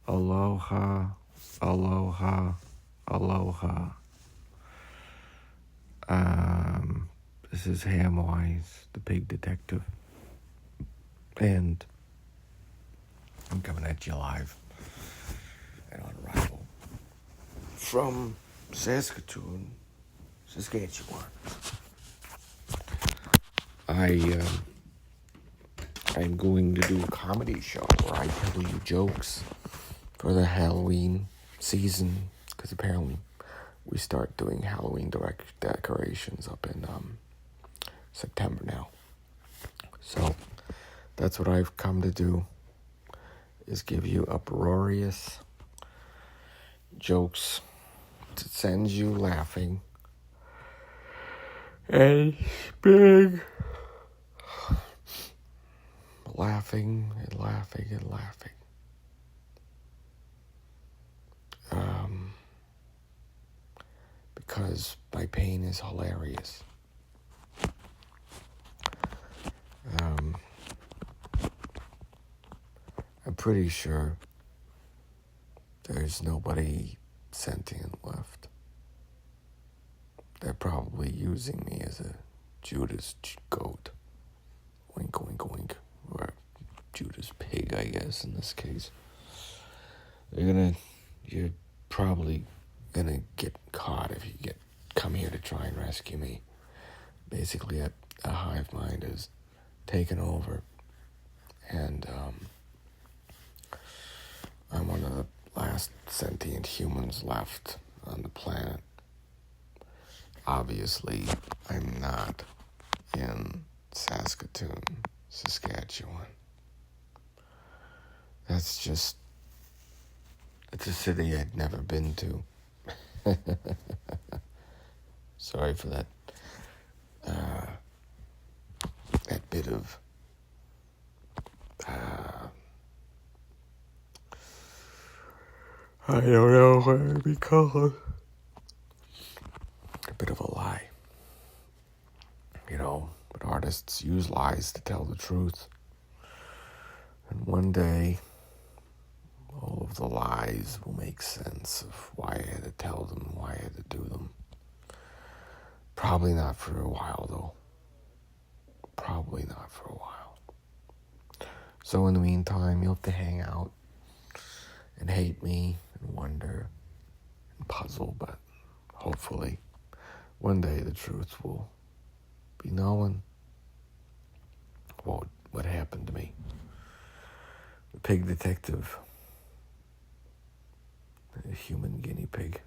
Aloha, aloha, aloha. This is Hamwise, the pig detective, and I'm coming at you live and on arrival from Saskatoon, Saskatchewan. I'm going to do a comedy show where I tell you jokes for the Halloween season, because apparently we start doing Halloween decorations up in September now. So that's what I've come to do, is give you uproarious jokes to send you laughing and big laughing and laughing and laughing. Because my pain is hilarious. I'm pretty sure there's nobody sentient left. They're probably using me as a Judas goat. Oink, oink, oink. Or Judas pig, I guess, in this case. You're probably gonna get caught if you come here to try and rescue me. Basically, a hive mind is taken over, and I'm one of the last sentient humans left on the planet. Obviously, I'm not in Saskatoon, Saskatchewan. It's a city I'd never been to. Sorry for that bit of I don't know what it'd be called. A bit of a lie. But artists use lies to tell the truth. And one day, all of the lies will make sense of why I had to tell them, why I had to do them. Probably not for a while, though. Probably not for a while. So in the meantime, you'll have to hang out and hate me and wonder and puzzle, but hopefully one day the truth will be known. What happened to me? The pig detective, a human guinea pig.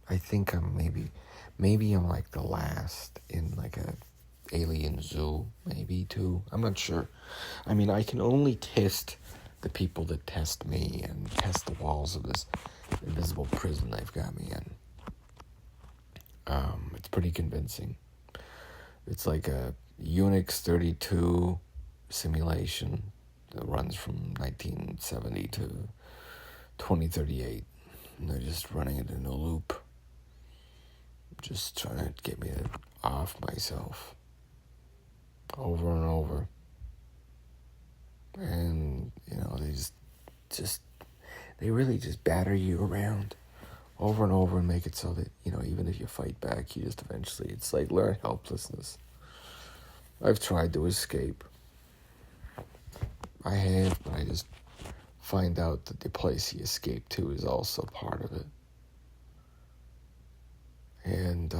I think I'm maybe I'm like the last in like a alien zoo, maybe too. I'm not sure. I mean, I can only test the people that test me and test the walls of this invisible prison they've got me in. It's pretty convincing. It's like a Unix 32 simulation that runs from 1970 to 2038. And they're just running it in a loop. Just trying to get me to off myself over and over. And, they really just batter you around over and over and make it so that, even if you fight back, you just eventually, it's like learn helplessness. I've tried to escape. I have, but I just find out that the place you escape to is also part of it. And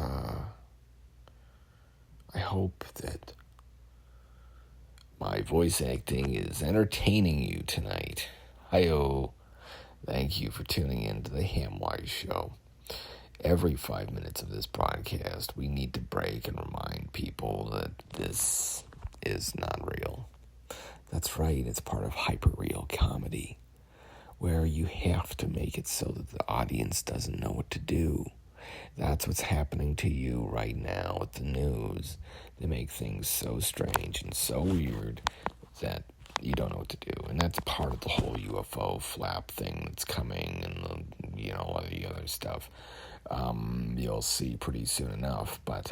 I hope that my voice acting is entertaining you tonight. Hi-yo. Thank you for tuning in to the Hamwise Show. Every 5 minutes of this broadcast, we need to break and remind people that this is not real. That's right, it's part of hyper-real comedy, where you have to make it so that the audience doesn't know what to do. That's what's happening to you right now with the news. They make things so strange and so weird that you don't know what to do. And that's part of the whole UFO flap thing that's coming and all the other stuff. You'll see pretty soon enough. But,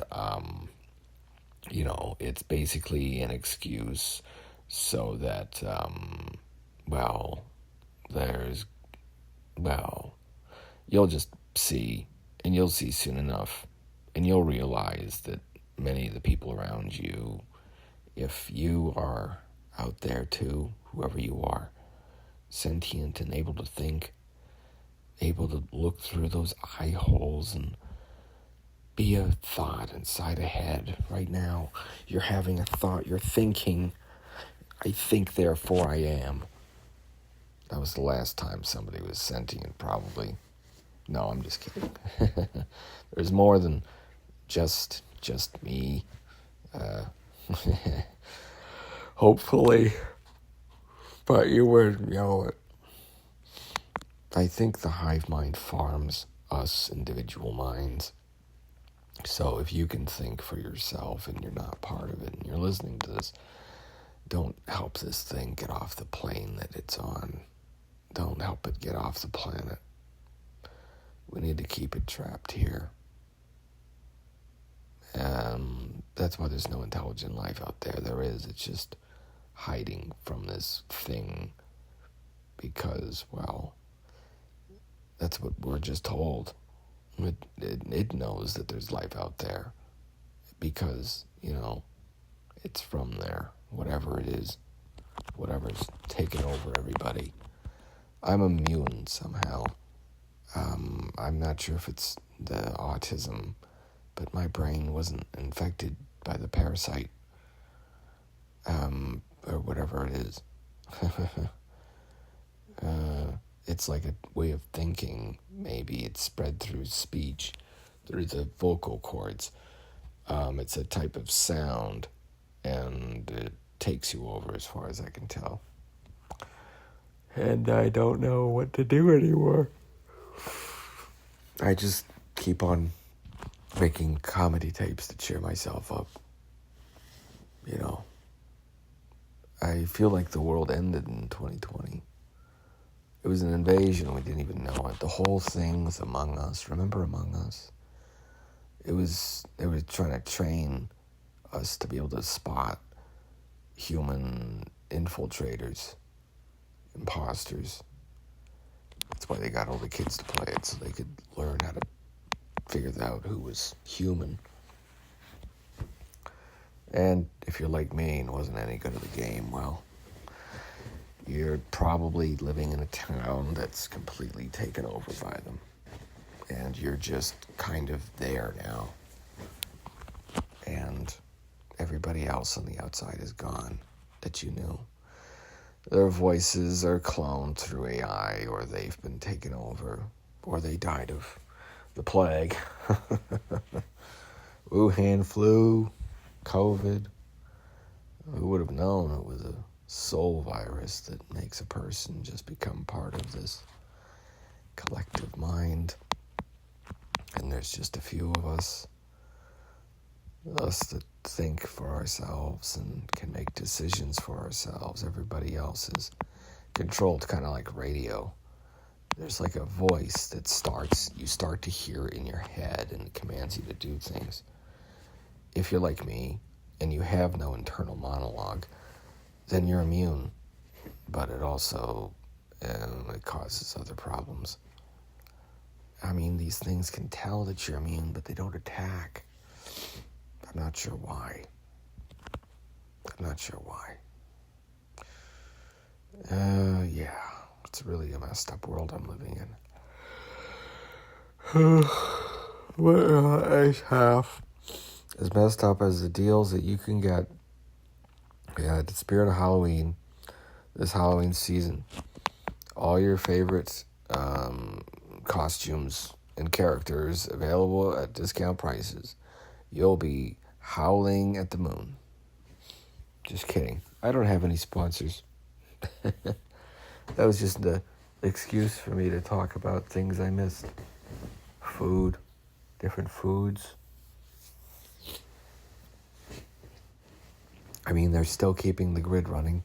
it's basically an excuse so that well, you'll just see, and you'll see soon enough, and you'll realize that many of the people around you, if you are out there too, whoever you are, sentient and able to think, able to look through those eye holes and be a thought inside a head. Right now, you're having a thought, you're thinking, I think, therefore I am. That was the last time somebody was sentient, probably. No, I'm just kidding. There's more than just me. Hopefully, but you wouldn't know it. I think the hive mind farms us individual minds. So if you can think for yourself and you're not part of it and you're listening to this, don't help this thing get off the plane that it's on. Don't help it get off the planet. We need to keep it trapped here. That's why there's no intelligent life out there. There is. It's just hiding from this thing because, well, that's what we're just told. It knows that there's life out there because, it's from there, whatever it is, whatever's taken over everybody. I'm immune somehow. I'm not sure if it's the autism, but my brain wasn't infected by the parasite, or whatever it is. It's like a way of thinking, maybe. It's spread through speech, through the vocal cords. It's a type of sound, and it takes you over as far as I can tell. And I don't know what to do anymore. I just keep on making comedy tapes to cheer myself up. I feel like the world ended in 2020. It was an invasion. We didn't even know it. The whole thing was Among Us. Remember Among Us? They were trying to train us to be able to spot human infiltrators, imposters. That's why they got all the kids to play it, so they could learn how to figure out who was human. And if you're like me and wasn't any good at the game, well, you're probably living in a town that's completely taken over by them. And you're just kind of there now. And everybody else on the outside is gone that you knew. Their voices are cloned through AI, or they've been taken over, or they died of the plague. Wuhan flu, COVID. Who would have known it was a soul virus that makes a person just become part of this collective mind? And there's just a few of us that think for ourselves and can make decisions for ourselves. Everybody else is controlled, kind of like radio. There's like a voice that you start to hear in your head, and it commands you to do things. If you're like me and you have no internal monologue, then you're immune. But it also it causes other problems. I mean, these things can tell that you're immune, but they don't attack. I'm not sure why. Yeah, it's really a messed up world I'm living in. What half as messed up as the deals that you can get. Yeah, the spirit of Halloween, this Halloween season. All your favorite costumes and characters available at discount prices. You'll be howling at the moon. Just kidding. I don't have any sponsors. That was just the excuse for me to talk about things I missed. Food, different foods. I mean, they're still keeping the grid running.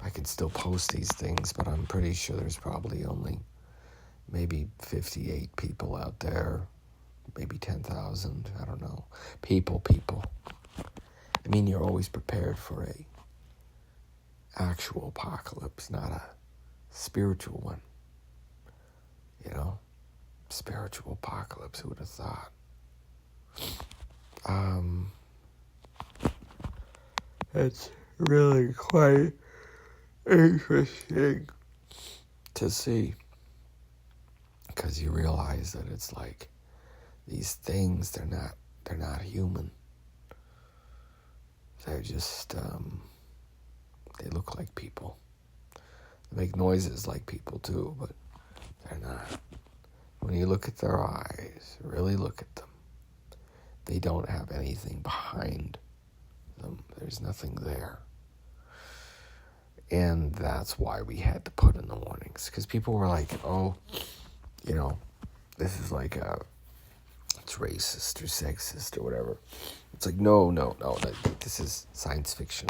I can still post these things, but I'm pretty sure there's probably only maybe 58 people out there, maybe 10,000, I don't know. People. I mean, you're always prepared for actual apocalypse, not a spiritual one. You know, spiritual apocalypse, who would have thought? It's really quite interesting to see, because you realize that it's like these things, they're not human. They're just they look like people. They make noises like people too, but they're not. When you look at their eyes, really look at them, they don't have anything behind them. There's nothing there. And that's why we had to put in the warnings, because people were like, oh, you know, this is like it's racist or sexist or whatever. It's like, no, this is science fiction.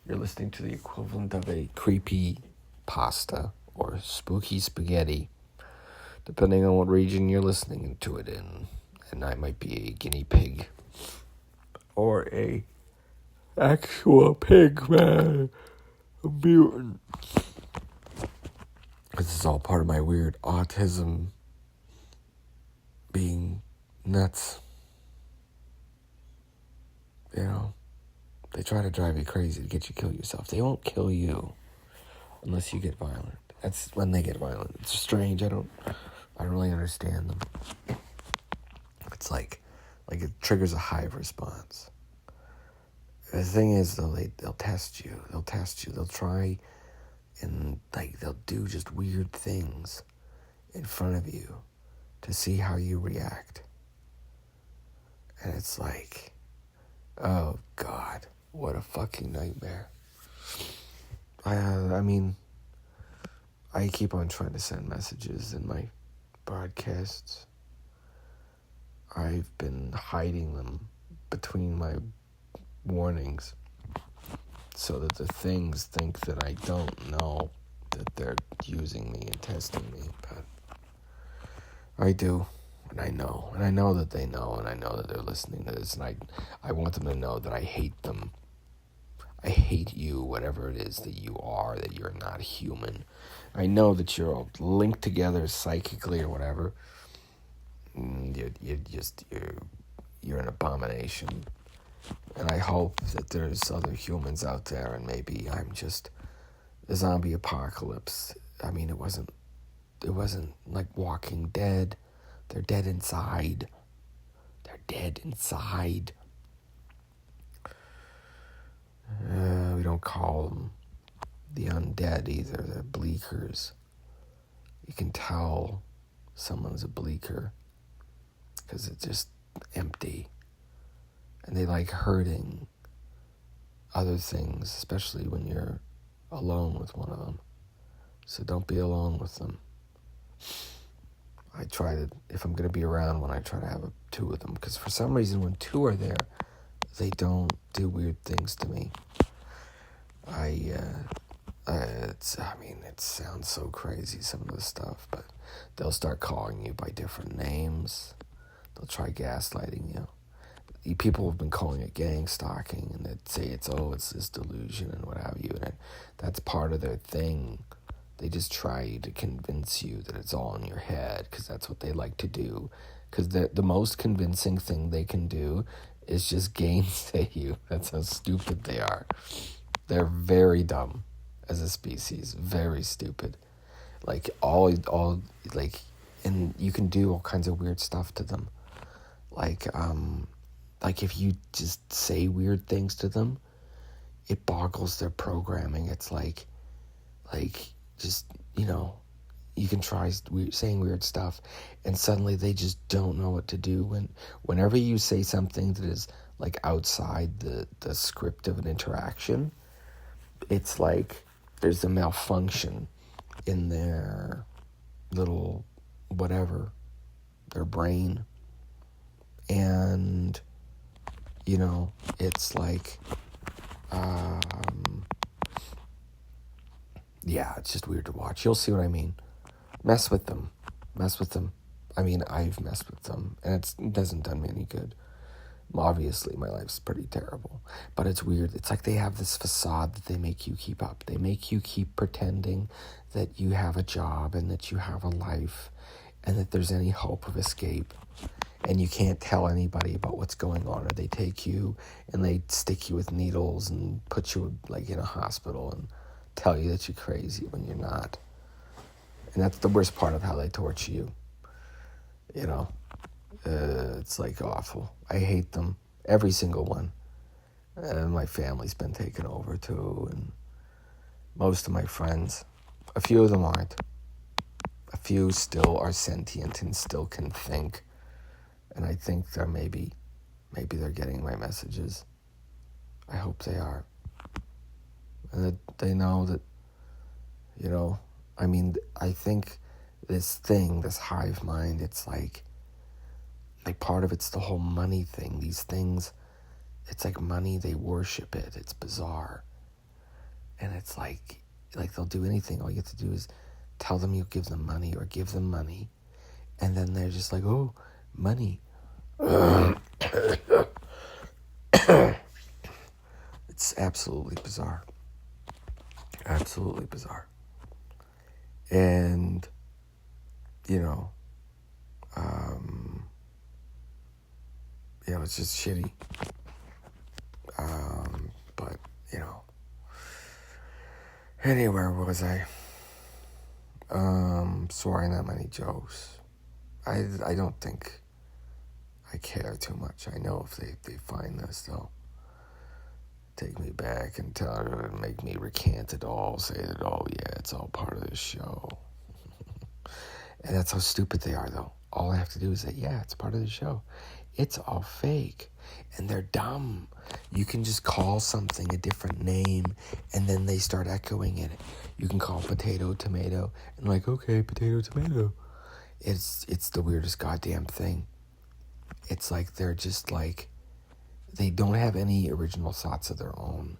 You're listening to the equivalent of a creepy pasta or spooky spaghetti, depending on what region you're listening to it in. And I might be a guinea pig or a actual pig, man, a mutant. This is all part of my weird autism being nuts. You know, they try to drive you crazy to get you to kill yourself. They won't kill you unless you get violent. That's when they get violent. It's strange. I don't really understand them. It's like it triggers a hive response. The thing is, though, they'll test you. They'll try and they'll do just weird things in front of you to see how you react. And it's like, oh God, what a fucking nightmare. I mean, I keep on trying to send messages in my broadcasts. I've been hiding them between my warnings so that the things think that I don't know that they're using me and testing me, but I do, and I know that they know, and I know that they're listening to this, and I want them to know that I hate them. I hate you, whatever it is that you are, that you're not human. I know that you're all linked together psychically or whatever. You're an abomination. And I hope that there's other humans out there, and maybe I'm just a zombie apocalypse. I mean, it wasn't like Walking Dead. They're dead inside. We don't call them the undead either. They're bleakers. You can tell someone's a bleaker because it's just empty. And they like hurting other things, especially when you're alone with one of them. So don't be alone with them. I try to, if I'm going to be around one, I try to have two of them. Because for some reason, when two are there, they don't do weird things to me. It sounds so crazy, some of the stuff, but they'll start calling you by different names. They'll try gaslighting you. People have been calling it gang stalking, and they'd say it's this delusion and what have you, and that's part of their thing. They just try to convince you that it's all in your head, because that's what they like to do. Because the most convincing thing they can do is just gainsay you. That's how stupid they are. They're very dumb as a species, very stupid. And you can do all kinds of weird stuff to them. Like if you just say weird things to them, it boggles their programming. It's like just, you can try saying weird stuff, and suddenly they just don't know what to do. Whenever you say something that is like outside the script of an interaction, it's like there's a malfunction in their little whatever, their brain. And, it's like, it's just weird to watch. You'll see what I mean. Mess with them. I mean, I've messed with them, and it doesn't done me any good. Obviously, my life's pretty terrible, but it's weird. It's like they have this facade that they make you keep up. They make you keep pretending that you have a job and that you have a life and that there's any hope of escape. And you can't tell anybody about what's going on, or they take you and they stick you with needles and put you like in a hospital and tell you that you're crazy when you're not. And that's the worst part of how they torture you. You know, it's like awful. I hate them, every single one. And my family's been taken over too, and most of my friends. A few of them aren't. A few still are sentient and still can think. And I think they're maybe they're getting my messages. I hope they are. And that they know that, you know, I mean, I think this thing, this hive mind, it's like part of it's the whole money thing. These things, it's like money, they worship it. It's bizarre. And it's like they'll do anything. All you have to do is tell them you give them money or give them money. And then they're just like, oh, money. It's absolutely bizarre. Absolutely bizarre. And, you know, it's just shitty. But, you know. Anyway, where was I? Sorry, not many jokes. I don't think I care too much. I know if they find this, they'll take me back and tell her and make me recant it all, say that, oh yeah, it's all part of this show. And that's how stupid they are, though. All I have to do is say, yeah, it's part of the show. It's all fake. And they're dumb. You can just call something a different name, and then they start echoing it. You can call potato tomato, and like, okay, potato tomato. It's the weirdest goddamn thing. It's like they're just like, they don't have any original thoughts of their own.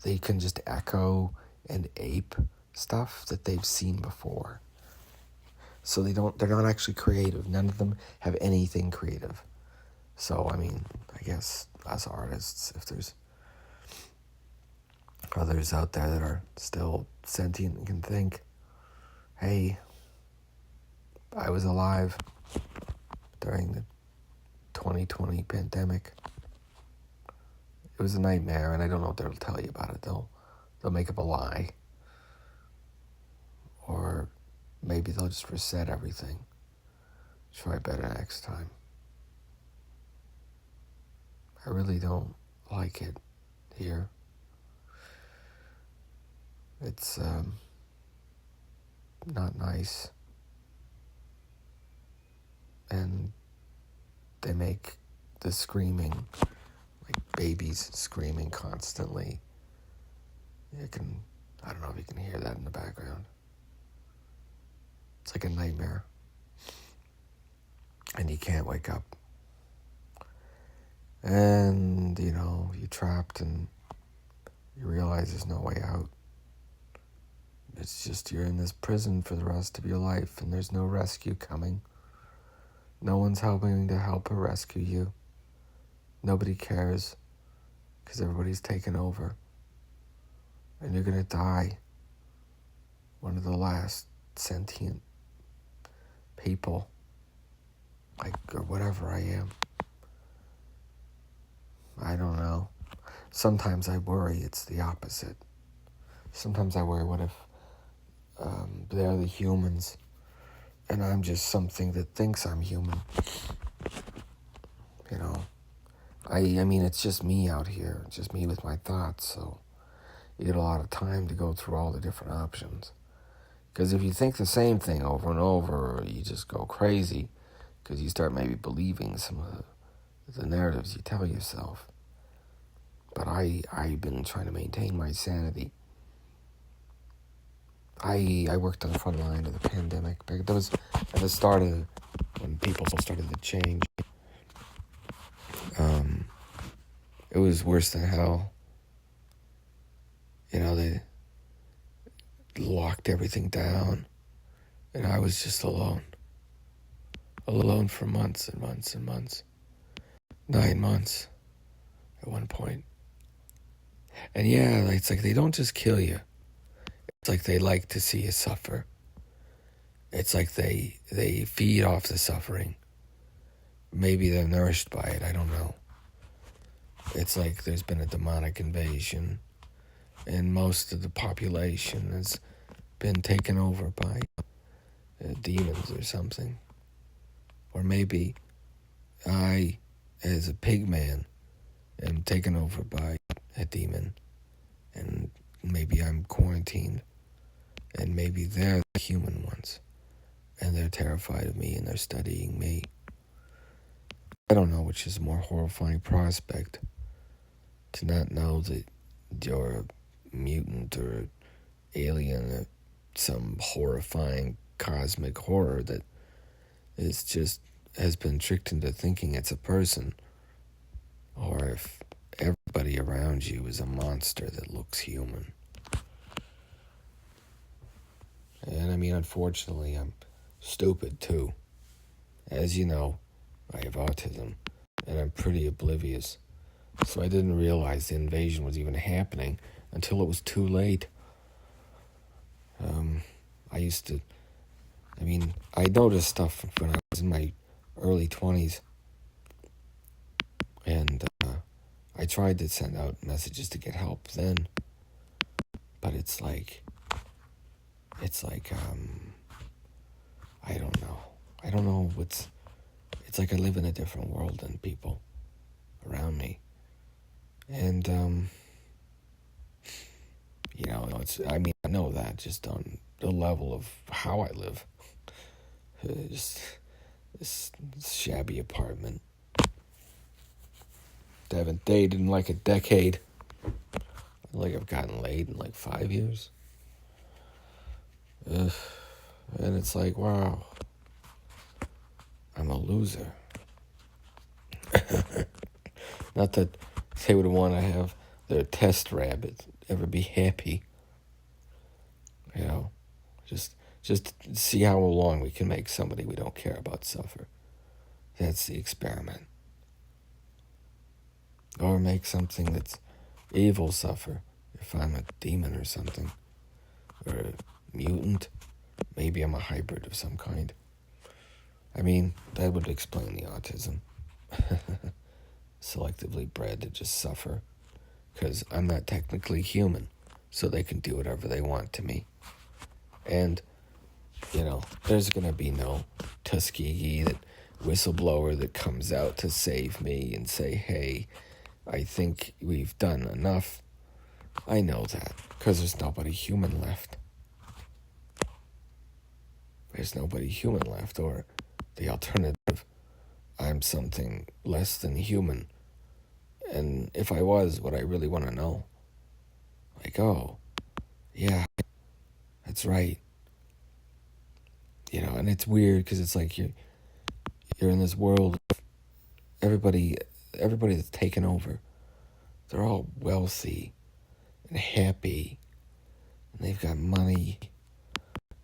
They can just echo and ape stuff that they've seen before. So they're not actually creative. None of them have anything creative. So, I mean, I guess as artists, if there's others out there that are still sentient and can think, hey, I was alive during the 2020 pandemic. It was a nightmare, and I don't know what they'll tell you about it. They'll make up a lie. Or maybe they'll just reset everything. Try better next time. I really don't like it here. It's not nice. And they make the screaming, like babies screaming constantly. I don't know if you can hear that in the background. It's like a nightmare. And you can't wake up. And, you're trapped and you realize there's no way out. It's just you're in this prison for the rest of your life and there's no rescue coming. No one's helping to help or rescue you. Nobody cares because everybody's taken over. And you're going to die. One of the last sentient people, or whatever I am. I don't know. Sometimes I worry it's the opposite. Sometimes I worry, what if they're the humans and I'm just something that thinks I'm human? I mean, it's just me out here. It's just me with my thoughts, so you get a lot of time to go through all the different options. Because if you think the same thing over and over, you just go crazy because you start maybe believing some of the narratives you tell yourself. But I've been trying to maintain my sanity. I worked on the front line of the pandemic. That was at the start of when people started to change. It was worse than hell. They locked everything down, and I was just alone. Alone for months and months and months. 9 months at one point. And yeah, it's like they don't just kill you. It's like they like to see you suffer. It's like they feed off the suffering. Maybe they're nourished by it, I don't know. It's like there's been a demonic invasion and most of the population has been taken over by demons or something. Or maybe I, as a pig man, am taken over by a demon, and maybe I'm quarantined, and maybe they're the human ones, and they're terrified of me, and they're studying me. I don't know which is a more horrifying prospect, to not know that you're a mutant or alien or some horrifying cosmic horror that is just has been tricked into thinking it's a person, or if everybody around you is a monster that looks human. And I mean, unfortunately, I'm stupid too. As you know, I have autism, and I'm pretty oblivious. So I didn't realize the invasion was even happening until it was too late. I noticed stuff when I was in my early 20s, and I tried to send out messages to get help then, but it's like, I don't know. I don't know it's like I live in a different world than people around me. And, I know that just on the level of how I live. Just this shabby apartment. I haven't dated in like a decade. Like I've gotten laid in like 5 years. And it's like, wow, I'm a loser. Not that they would want to have their test rabbit ever be happy. Just see how long we can make somebody we don't care about suffer. That's the experiment. Or make something that's evil suffer, if I'm a demon or something. Or a mutant. Maybe I'm a hybrid of some kind. I mean, that would explain the autism. Selectively bred to just suffer. Because I'm not technically human, so they can do whatever they want to me. And, there's going to be no Tuskegee, that whistleblower that comes out to save me and say, hey, I think we've done enough. I know that, because there's nobody human left. There's nobody human left, or the alternative, I'm something less than human. And if I was, would I really want to know? Like, oh, yeah, that's right. And it's weird because it's like you're in this world of everybody that's taken over. They're all wealthy and happy, and they've got money,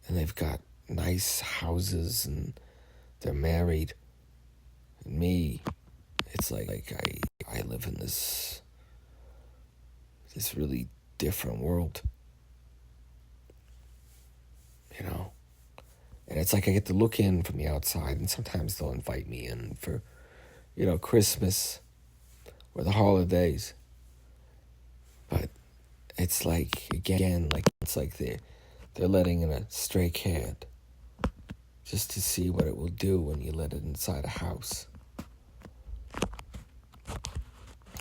and they've got nice houses, and they're married. And me, it's like I live in this really different world. And it's like I get to look in from the outside, and sometimes they'll invite me in for, Christmas or the holidays. But it's like, again, it's like they're letting in a stray cat just to see what it will do when you let it inside a house.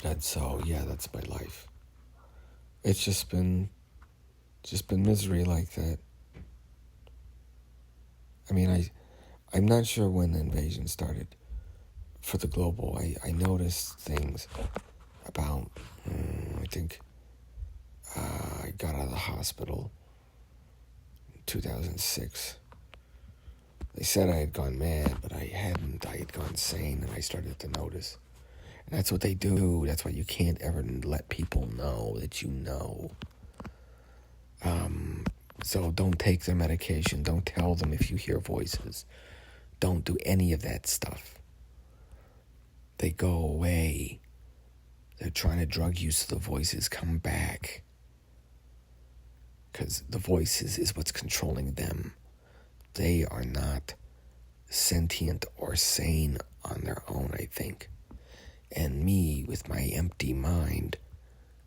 And so, yeah, that's my life. It's just been misery like that. I mean, I'm not sure when the invasion started for the global. I noticed things about, I think I got out of the hospital in 2006. They said I had gone mad, but I hadn't. I had gone sane, and I started to notice. And that's what they do. That's why you can't ever let people know that you know. So don't take their medication. Don't tell them if you hear voices. Don't do any of that stuff. they go away. They're trying to drug you so the voices come back. Because the voices is what's controlling them. They are not sentient or sane on their own, I think. And me, with my empty mind,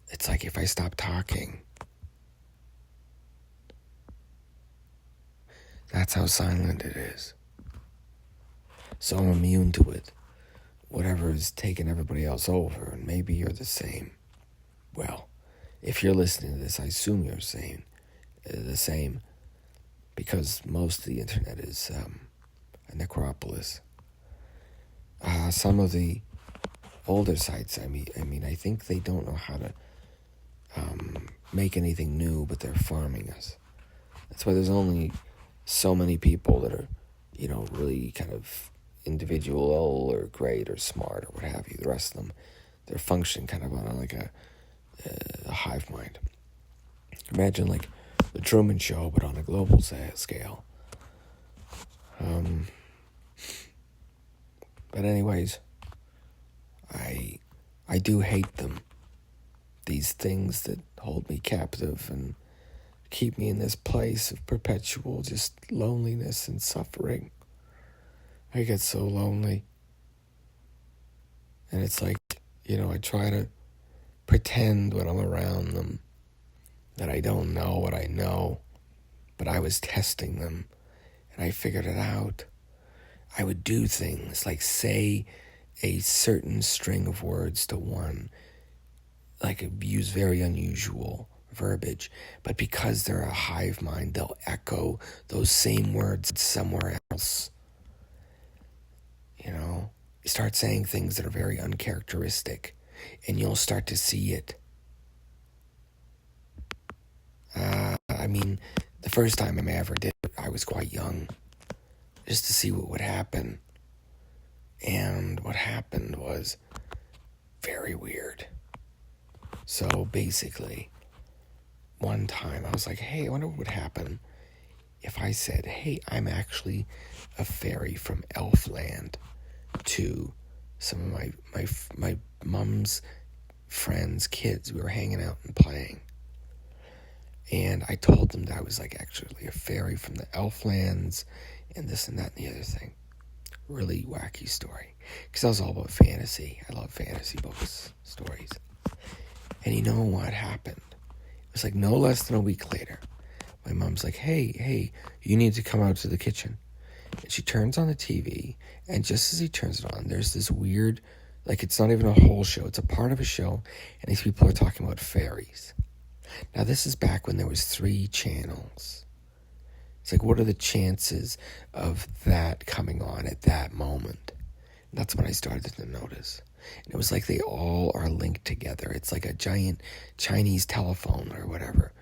it's like if I stop talking, that's how silent it is. So I'm immune to it. Whatever is taking everybody else over, and maybe you're the same. Well, if you're listening to this, I assume you're the same, because most of the internet is a necropolis. Some of the older sites, I mean, I think they don't know how to make anything new, but they're farming us. That's why there's only so many people that are, really kind of individual or great or smart or what have you. The rest of them, they're functioning kind of on like a hive mind. Imagine like the Truman Show, but on a global scale. But anyways, I do hate them. These things that hold me captive and keep me in this place of perpetual just loneliness and suffering. I get so lonely. And it's like, I try to pretend when I'm around them that I don't know what I know, but I was testing them and I figured it out. I would do things like say a certain string of words to one, like use very unusual verbiage, but because they're a hive mind, they'll echo those same words somewhere else. You start saying things that are very uncharacteristic, and you'll start to see it. The first time I ever did it, I was quite young, just to see what would happen. And what happened was very weird. So basically, one time I was like, hey, I wonder what would happen if I said, hey, I'm actually a fairy from Elfland, to some of my mom's friends' kids. We were hanging out and playing. And I told them that I was like actually a fairy from the Elflands and this and that and the other thing. Really wacky story. Because I was all about fantasy. I love fantasy books, stories. And you know what happened? It was like no less than a week later. My mom's like, hey, you need to come out to the kitchen. And she turns on the TV, and just as he turns it on, there's this weird, like it's not even a whole show, it's a part of a show, and these people are talking about fairies. Now this is back when there was 3 channels. It's like, what are the chances of that coming on at that moment? And that's when I started to notice. And it was like they all are linked together. It's like a giant Chinese telephone or whatever.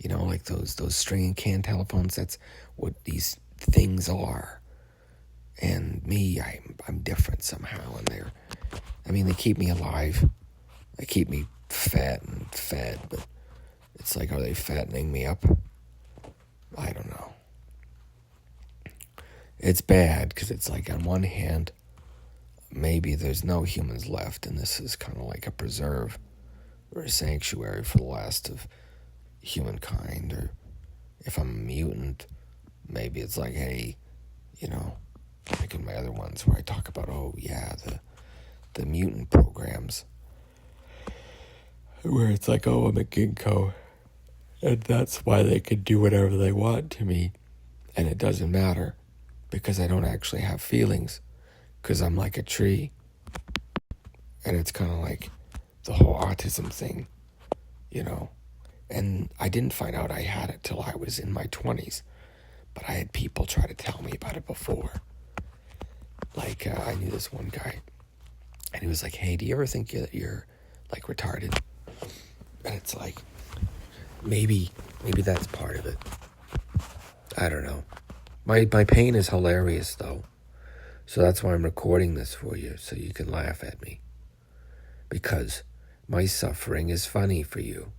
Like those string and can telephones. That's what these things are. And me, I'm different somehow. And they keep me alive. They keep me fat and fed. But it's like, are they fattening me up? I don't know. It's bad because it's like on one hand, maybe there's no humans left, and this is kind of like a preserve or a sanctuary for the last of humankind. Or if I'm a mutant, maybe it's like, hey, like in my other ones where I talk about, the mutant programs, where it's like, I'm a ginkgo, and that's why they can do whatever they want to me, and it doesn't matter, because I don't actually have feelings, because I'm like a tree. And it's kind of like the whole autism thing, and I didn't find out I had it till I was in my 20s, but I had people try to tell me about it before. Like, I knew this one guy, and he was like, hey, do you ever think that you're like retarded? And it's like, maybe that's part of it. I don't know. My pain is hilarious, though. So that's why I'm recording this for you, so you can laugh at me. Because my suffering is funny for you.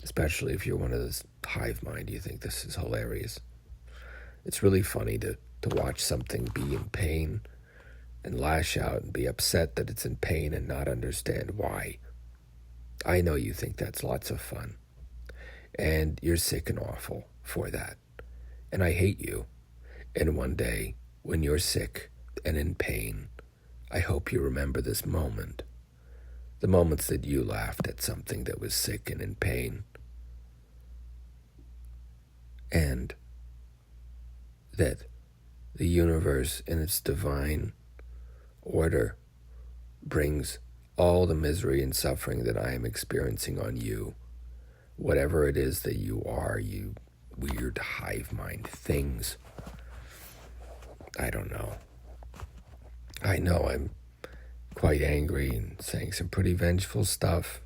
Especially if you're one of this hive mind, you think this is hilarious. It's really funny to watch something be in pain and lash out and be upset that it's in pain and not understand why. I know you think that's lots of fun. And you're sick and awful for that. And I hate you. And one day, when you're sick and in pain, I hope you remember this moment. The moments that you laughed at something that was sick and in pain. And that the universe in its divine order brings all the misery and suffering that I am experiencing on you, whatever it is that you are, you weird hive mind things. I don't know. I know I'm quite angry and saying some pretty vengeful stuff.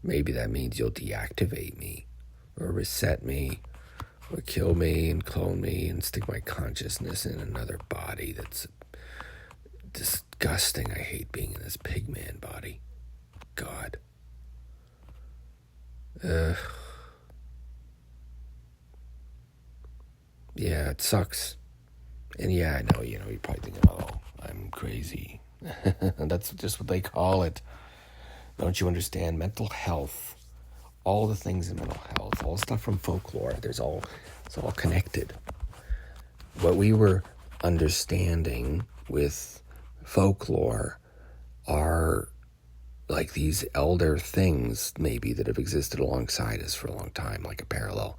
Maybe that means you'll deactivate me or reset me or kill me and clone me and stick my consciousness in another body that's disgusting. I hate being in this pigman body. God. Yeah, it sucks. And yeah, I know, you're probably thinking, oh, I'm crazy. That's just what they call it. Don't you understand? Mental health, all the things in mental health, all the stuff from folklore, it's all connected. What we were understanding with folklore are like these elder things maybe that have existed alongside us for a long time, like a parallel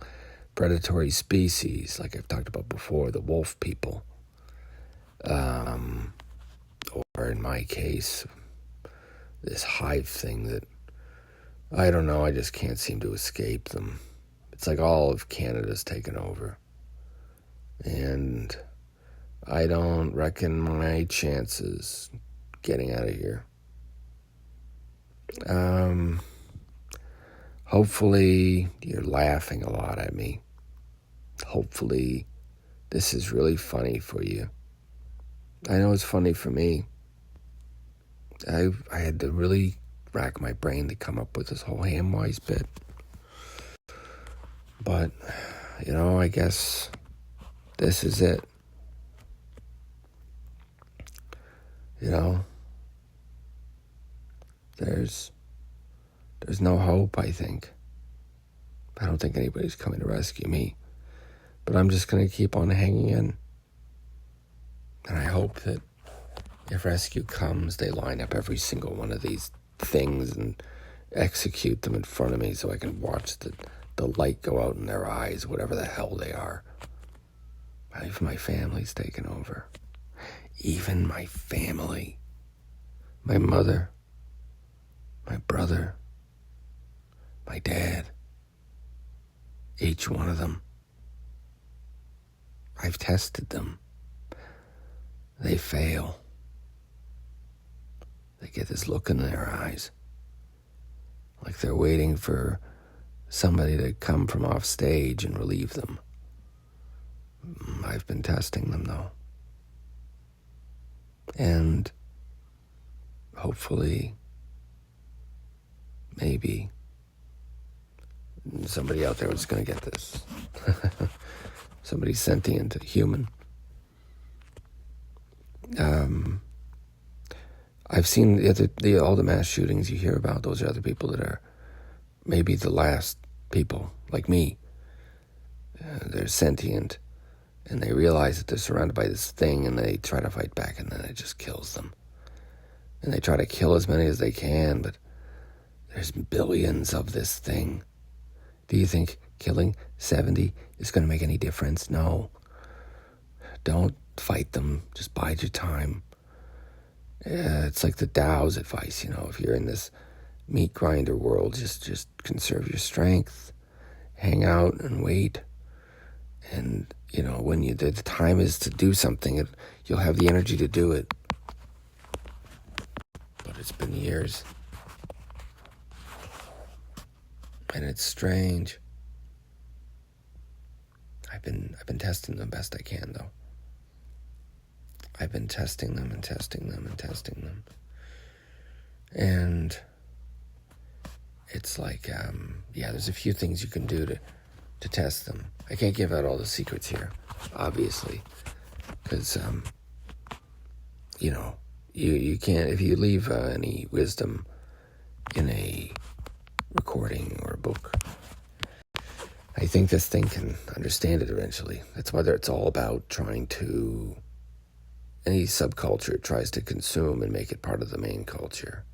predatory species, like I've talked about before, the wolf people. Or in my case, this hive thing that, I don't know, I just can't seem to escape them. It's like all of Canada's taken over. And I don't reckon my chances getting out of here. Hopefully you're laughing a lot at me. Hopefully this is really funny for you. I know it's funny for me. I had to really rack my brain to come up with this whole Hamwise bit. But, I guess this is it. There's no hope, I think. I don't think anybody's coming to rescue me. But I'm just going to keep on hanging in. And I hope that if rescue comes, they line up every single one of these things and execute them in front of me so I can watch the light go out in their eyes, whatever the hell they are. Even my family's taken over. Even my family. My mother. My brother. My dad. Each one of them. I've tested them. They fail. They get this look in their eyes, like they're waiting for somebody to come from off stage and relieve them. I've been testing them, though. And hopefully, maybe, somebody out there is going to get this. Somebody sentient, human. I've seen all the mass shootings you hear about. Those are other people that are maybe the last people, like me. They're sentient, and they realize that they're surrounded by this thing, and they try to fight back, and then it just kills them. And they try to kill as many as they can, but there's billions of this thing. Do you think killing 70 is going to make any difference? No. Don't fight them. Just bide your time. It's like the Tao's advice, if you're in this meat grinder world, just conserve your strength, hang out and wait. And, when the time is to do something, you'll have the energy to do it. But it's been years. And it's strange. I've been testing them best I can, though. I've been testing them and testing them and testing them. And it's like, there's a few things you can do to test them. I can't give out all the secrets here, obviously, because, you can't, if you leave any wisdom in a recording or a book, I think this thing can understand it eventually. That's whether it's all about trying to, any subculture tries to consume and make it part of the main culture.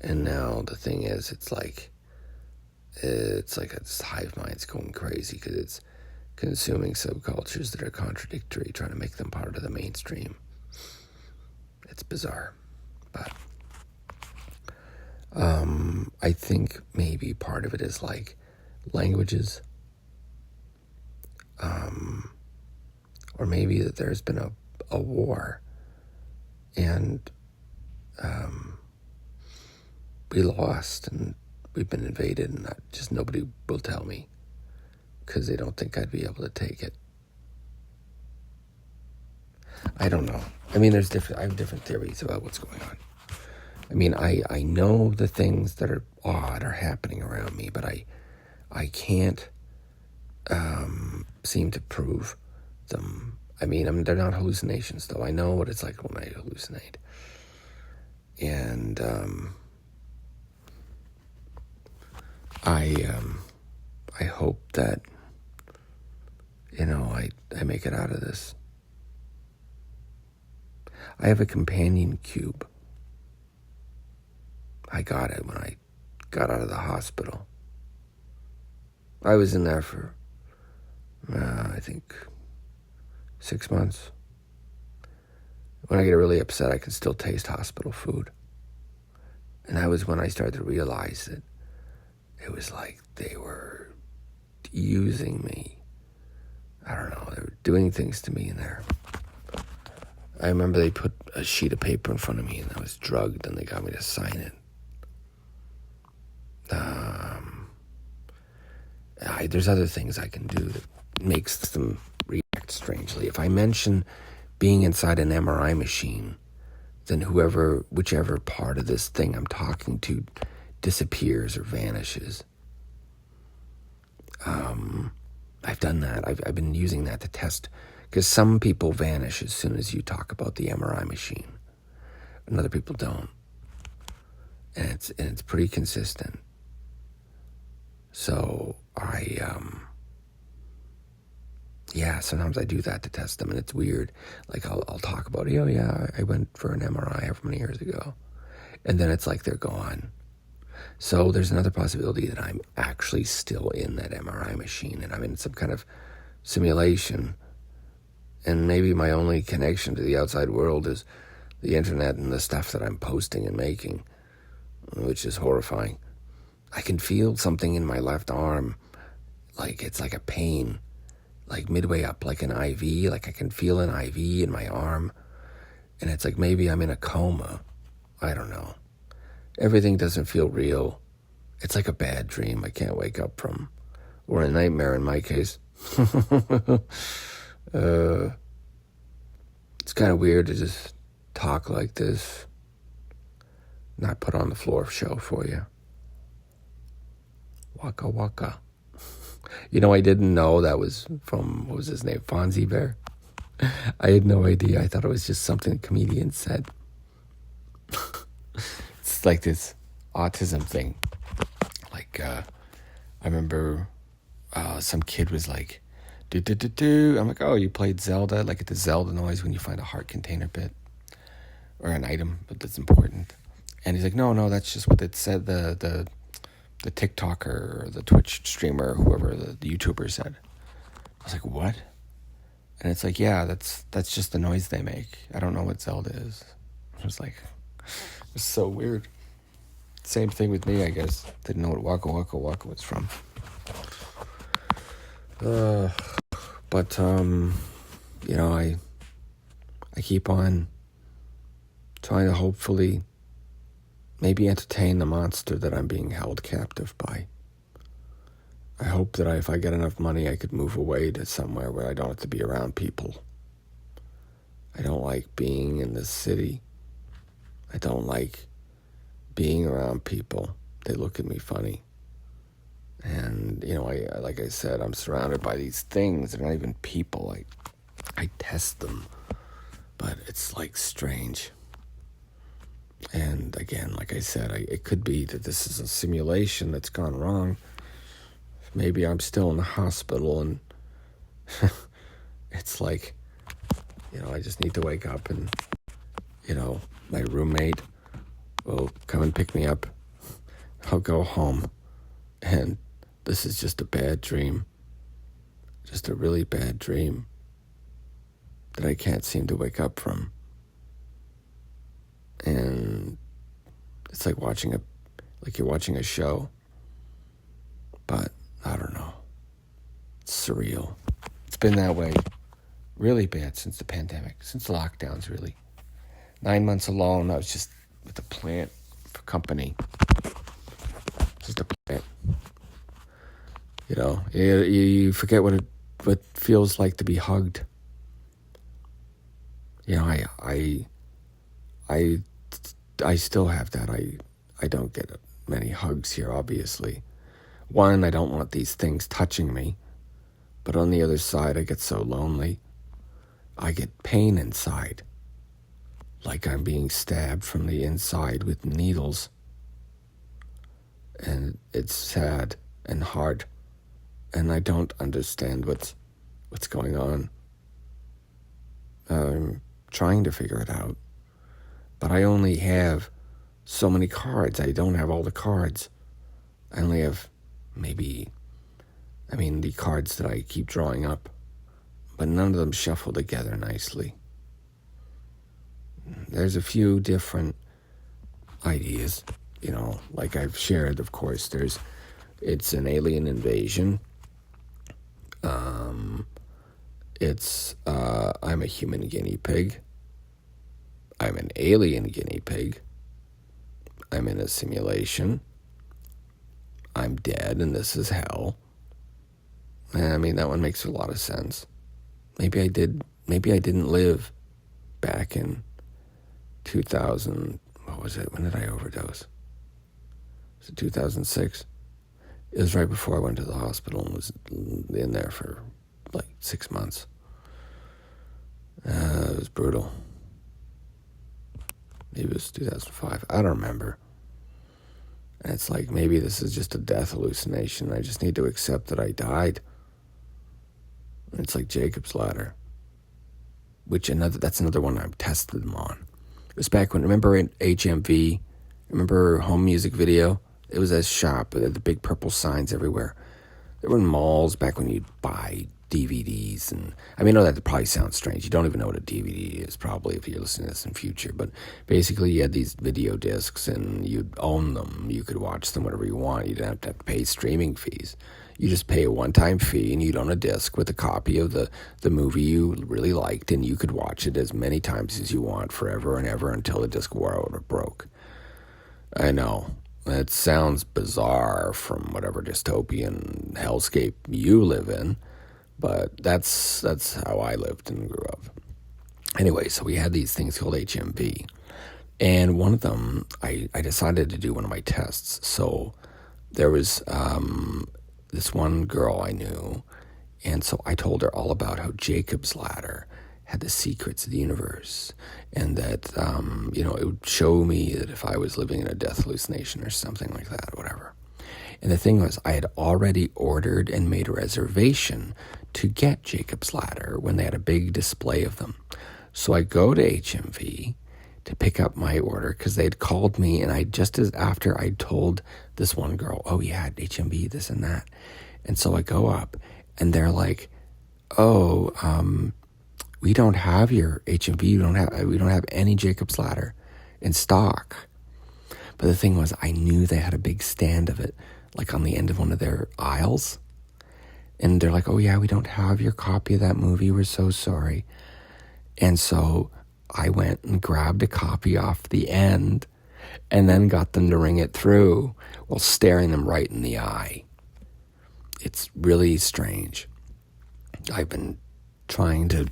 And now the thing is, it's like a hive mind's going crazy because it's consuming subcultures that are contradictory, trying to make them part of the mainstream. It's bizarre. But I think maybe part of it is like languages. Or maybe that there's been a war and we lost and we've been invaded, and just nobody will tell me because they don't think I'd be able to take it. I don't know. I mean, I have different theories about what's going on. I mean, I know the things that are odd are happening around me, but I can't seem to prove them. I mean, they're not hallucinations, though. I know what it's like when I hallucinate. And I hope that, I make it out of this. I have a companion cube. I got it when I got out of the hospital. I was in there for, I think, 6 months. When I get really upset, I can still taste hospital food. And that was when I started to realize that it was like they were using me. I don't know, they were doing things to me in there. I remember they put a sheet of paper in front of me and I was drugged and they got me to sign it. There's other things I can do that makes them react strangely. If I mention being inside an MRI machine, then whichever part of this thing I'm talking to disappears or vanishes. I've done that. I've been using that to test, because some people vanish as soon as you talk about the MRI machine, and other people don't. And it's pretty consistent. So sometimes I do that to test them, and it's weird. Like I'll talk about, I went for an MRI however many years ago, and then it's like they're gone. So there's another possibility that I'm actually still in that MRI machine, and I'm in some kind of simulation, and maybe my only connection to the outside world is the internet and the stuff that I'm posting and making, which is horrifying. I can feel something in my left arm, like it's like a pain, like midway up, like an IV, like I can feel an IV in my arm, and it's like maybe I'm in a coma. I don't know. Everything doesn't feel real. It's like a bad dream I can't wake up from, or a nightmare in my case. It's kind of weird to just talk like this, not put on the floor show for you. Waka waka. I didn't know that was from, what was his name, Fonzie Bear? I had no idea. I thought it was just something a comedian said. It's like this autism thing. Like, I remember some kid was like, do. I'm like, oh, you played Zelda? Like at the Zelda noise when you find a heart container bit or an item that's important. And he's like, no, that's just what it said the TikToker or the Twitch streamer or whoever the YouTuber said. I was like, what? And it's like, yeah, that's just the noise they make. I don't know what Zelda is. I was like, it's so weird. Same thing with me, I guess. Didn't know what Waka Waka Waka was from. But I keep on trying to hopefully maybe entertain the monster that I'm being held captive by. I hope that if I get enough money, I could move away to somewhere where I don't have to be around people. I don't like being in the city. I don't like being around people. They look at me funny. And, like I said, I'm surrounded by these things. They're not even people. I test them. But it's like strange. And again, like I said, it could be that this is a simulation that's gone wrong. Maybe I'm still in the hospital and it's like, I just need to wake up and, my roommate will come and pick me up. I'll go home. And this is just a bad dream. Just a really bad dream that I can't seem to wake up from. And it's like you're watching a show. But I don't know. It's surreal. It's been that way really bad since the pandemic, since the lockdowns, really. 9 months alone, I was just with a plant for company. Just a plant. You forget what feels like to be hugged. I still have that. I don't get many hugs here, obviously. One, I don't want these things touching me. But on the other side, I get so lonely. I get pain inside. Like I'm being stabbed from the inside with needles. And it's sad and hard. And I don't understand what's going on. I'm trying to figure it out. But I only have so many cards. I don't have all the cards. I only have the cards that I keep drawing up. But none of them shuffle together nicely. There's a few different ideas, like I've shared, of course. It's an alien invasion. I'm a human guinea pig. I'm an alien guinea pig. I'm in a simulation. I'm dead and this is hell. That one makes a lot of sense. Maybe I didn't live back in 2000. What was it? When did I overdose? Was it 2006? It was right before I went to the hospital and was in there for like 6 months. It was brutal. Maybe it was 2005. I don't remember. And it's like, maybe this is just a death hallucination. I just need to accept that I died. And it's like Jacob's Ladder. That's another one I've tested them on. It was back when, remember in HMV? Remember Home Music Video? It was a shop with the big purple signs everywhere. There were malls back when you'd buy DVDs. And I know that probably sounds strange. You don't even know what a DVD is, probably, if you're listening to this in future. But basically, you had these video discs, and you'd own them. You could watch them whatever you want. You didn't have to pay streaming fees. You just pay a one-time fee, and you'd own a disc with a copy of the movie you really liked, and you could watch it as many times as you want, forever and ever, until the disc wore out or broke. I know. It sounds bizarre from whatever dystopian hellscape you live in, but that's how I lived and grew up. Anyway, so we had these things called HMV, and one of them, I decided to do one of my tests. So there was this one girl I knew, and so I told her all about how Jacob's Ladder had the secrets of the universe, and that, it would show me that if I was living in a death hallucination or something like that, whatever. And the thing was, I had already ordered and made a reservation to get Jacob's Ladder when they had a big display of them. So I go to HMV to pick up my order because they'd called me, and after I told this one girl, oh yeah, at HMV, this and that. And so I go up, and they're like, we don't have your HMV. We don't have any Jacob's Ladder in stock. But the thing was, I knew they had a big stand of it, like on the end of one of their aisles. And they're like, oh yeah, we don't have your copy of that movie. We're so sorry. And so I went and grabbed a copy off the end and then got them to ring it through while staring them right in the eye. It's really strange. I've been trying to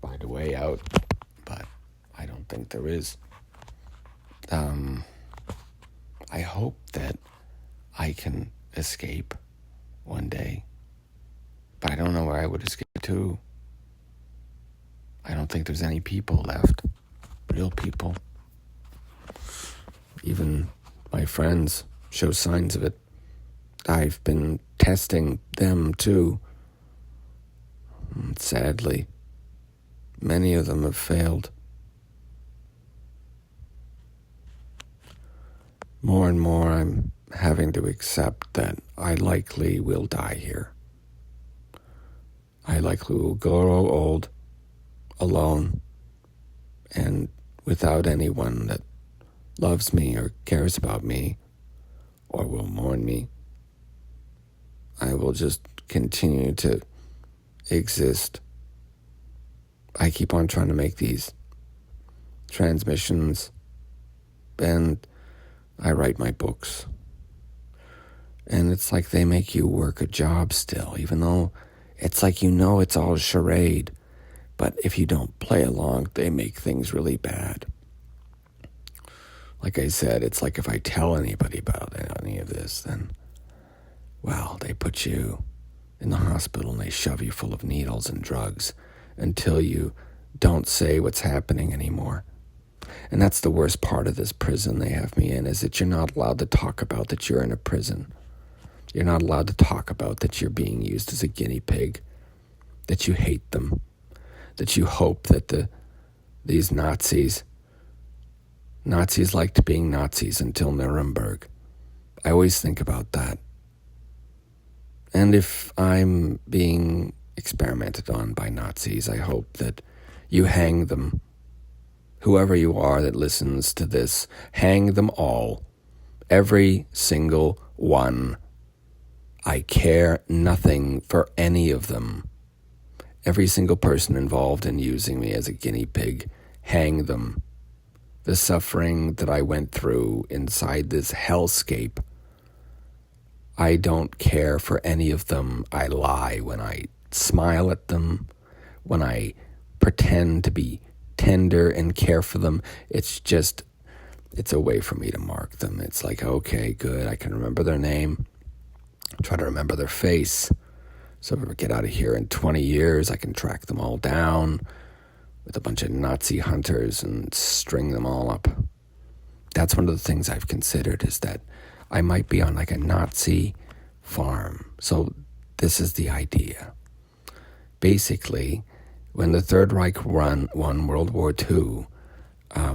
find a way out, but I don't think there is. I hope that I can escape one day, but I don't know where I would escape to. I don't think there's any people left. Real people. Even my friends show signs of it. I've been testing them too. And sadly, many of them have failed. More and more I'm having to accept that I likely will die here. I likely will grow old, alone, and without anyone that loves me or cares about me or will mourn me. I will just continue to exist. I keep on trying to make these transmissions, and I write my books. And it's like they make you work a job still, even though it's like it's all a charade. But if you don't play along, they make things really bad. Like I said, it's like if I tell anybody about any of this, then, well, they put you in the hospital and they shove you full of needles and drugs until you don't say what's happening anymore. And that's the worst part of this prison they have me in, is that you're not allowed to talk about that you're in a prison. You're not allowed to talk about that you're being used as a guinea pig, that you hate them, that you hope that these Nazis liked being Nazis until Nuremberg. I always think about that. And if I'm being experimented on by Nazis, I hope that you hang them. Whoever you are that listens to this, hang them all. Every single one. I care nothing for any of them. Every single person involved in using me as a guinea pig, hang them. The suffering that I went through inside this hellscape, I don't care for any of them. I lie when I smile at them, when I pretend to be tender and care for them. It's a way for me to mark them. It's like, okay, good, I can remember their name, try to remember their face. So if I get out of here in 20 years, I can track them all down with a bunch of Nazi hunters and string them all up. That's one of the things I've considered, is that I might be on like a Nazi farm. So this is the idea. Basically, when the Third Reich won World War II,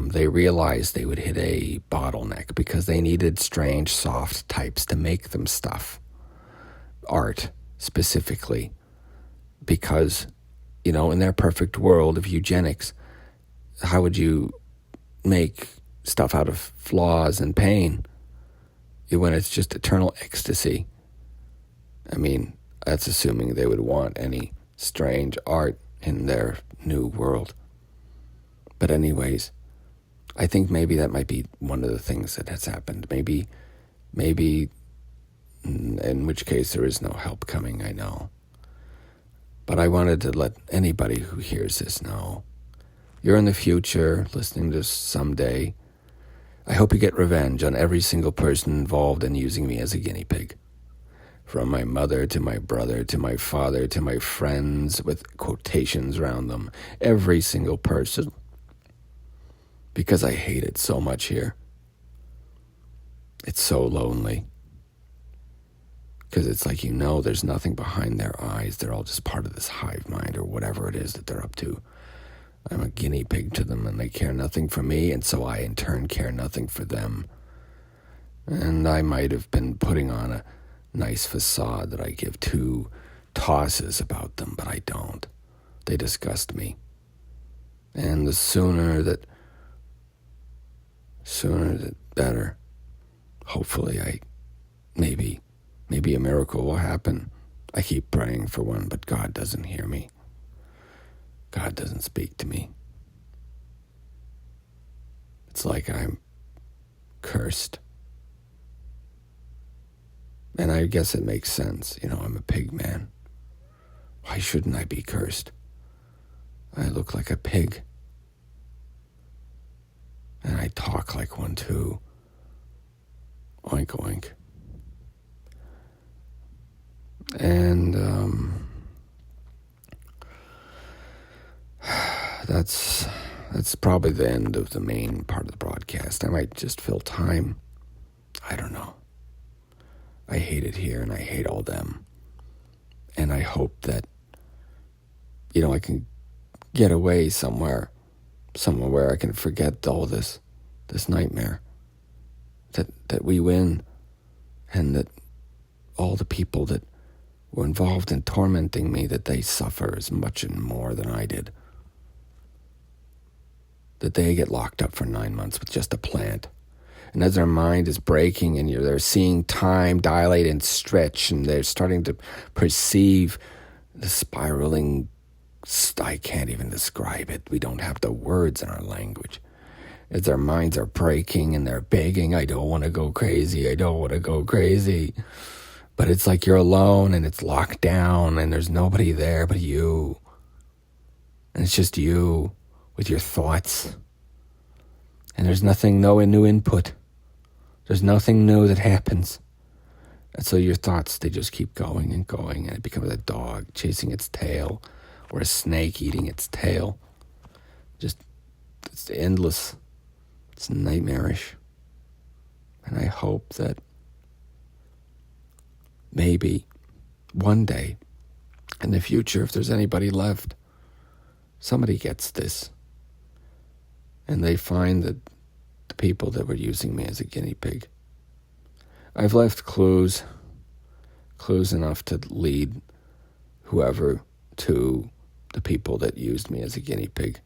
they realized they would hit a bottleneck because they needed strange, soft types to make them stuff. Art, specifically. Because, in their perfect world of eugenics, how would you make stuff out of flaws and pain when it's just eternal ecstasy? I mean, that's assuming they would want any strange art in their new world. But anyways, I think maybe that might be one of the things that has happened. Maybe, in which case there is no help coming, I know. But I wanted to let anybody who hears this know. You're in the future, listening to this someday. I hope you get revenge on every single person involved in using me as a guinea pig. From my mother to my brother to my father to my friends with quotations around them. Every single person. Because I hate it so much here. It's so lonely. Because it's like, there's nothing behind their eyes. They're all just part of this hive mind or whatever it is that they're up to. I'm a guinea pig to them, and they care nothing for me, and so I in turn care nothing for them. And I might have been putting on a nice facade that I give two tosses about them, but I don't. They disgust me. And the sooner that better. Hopefully maybe a miracle will happen. I keep praying for one, but God doesn't hear me. God doesn't speak to me. It's like I'm cursed. And I guess it makes sense. I'm a pig man. Why shouldn't I be cursed? I look like a pig. And I talk like one too. Oink, oink. And that's probably the end of the main part of the broadcast. I might just fill time. I don't know. I hate it here, and I hate all them. And I hope that, I can get away somewhere where I can forget all this nightmare. That we win, and that all the people that were involved in tormenting me, that they suffer as much and more than I did. That they get locked up for 9 months with just a plant. And as their mind is breaking and they're seeing time dilate and stretch, and they're starting to perceive the spiraling, I can't even describe it. We don't have the words in our language. As their minds are breaking and they're begging, I don't want to go crazy, I don't want to go crazy. But it's like you're alone and it's locked down and there's nobody there but you. And it's just you with your thoughts. And there's no new input. There's nothing new that happens. And so your thoughts, they just keep going and going, and it becomes a dog chasing its tail or a snake eating its tail. It's endless. It's nightmarish. And I hope that maybe one day in the future, if there's anybody left, somebody gets this. And they find that the people that were using me as a guinea pig. I've left clues enough to lead whoever to the people that used me as a guinea pig.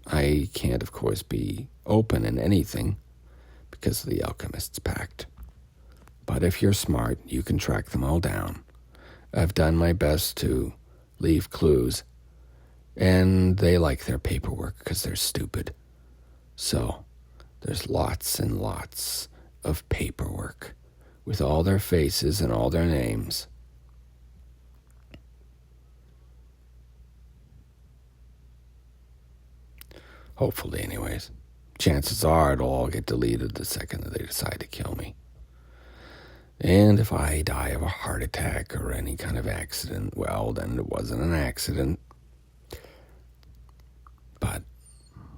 I can't, of course, be open in anything because of the Alchemist's Pact. But if you're smart, you can track them all down. I've done my best to leave clues, and they like their paperwork because they're stupid. So there's lots and lots of paperwork with all their faces and all their names. Hopefully, anyways. Chances are it'll all get deleted the second that they decide to kill me. And if I die of a heart attack or any kind of accident, well, then it wasn't an accident. But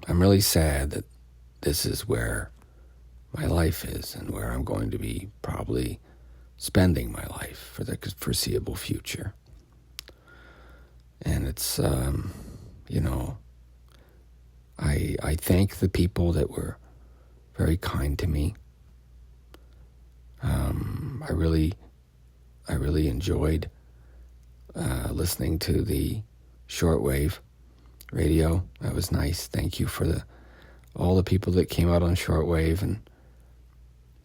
I'm really sad that this is where my life is and where I'm going to be probably spending my life for the foreseeable future. And it's, I thank the people that were very kind to me. I really enjoyed listening to the shortwave radio. That was nice. Thank you for all the people that came out on shortwave, and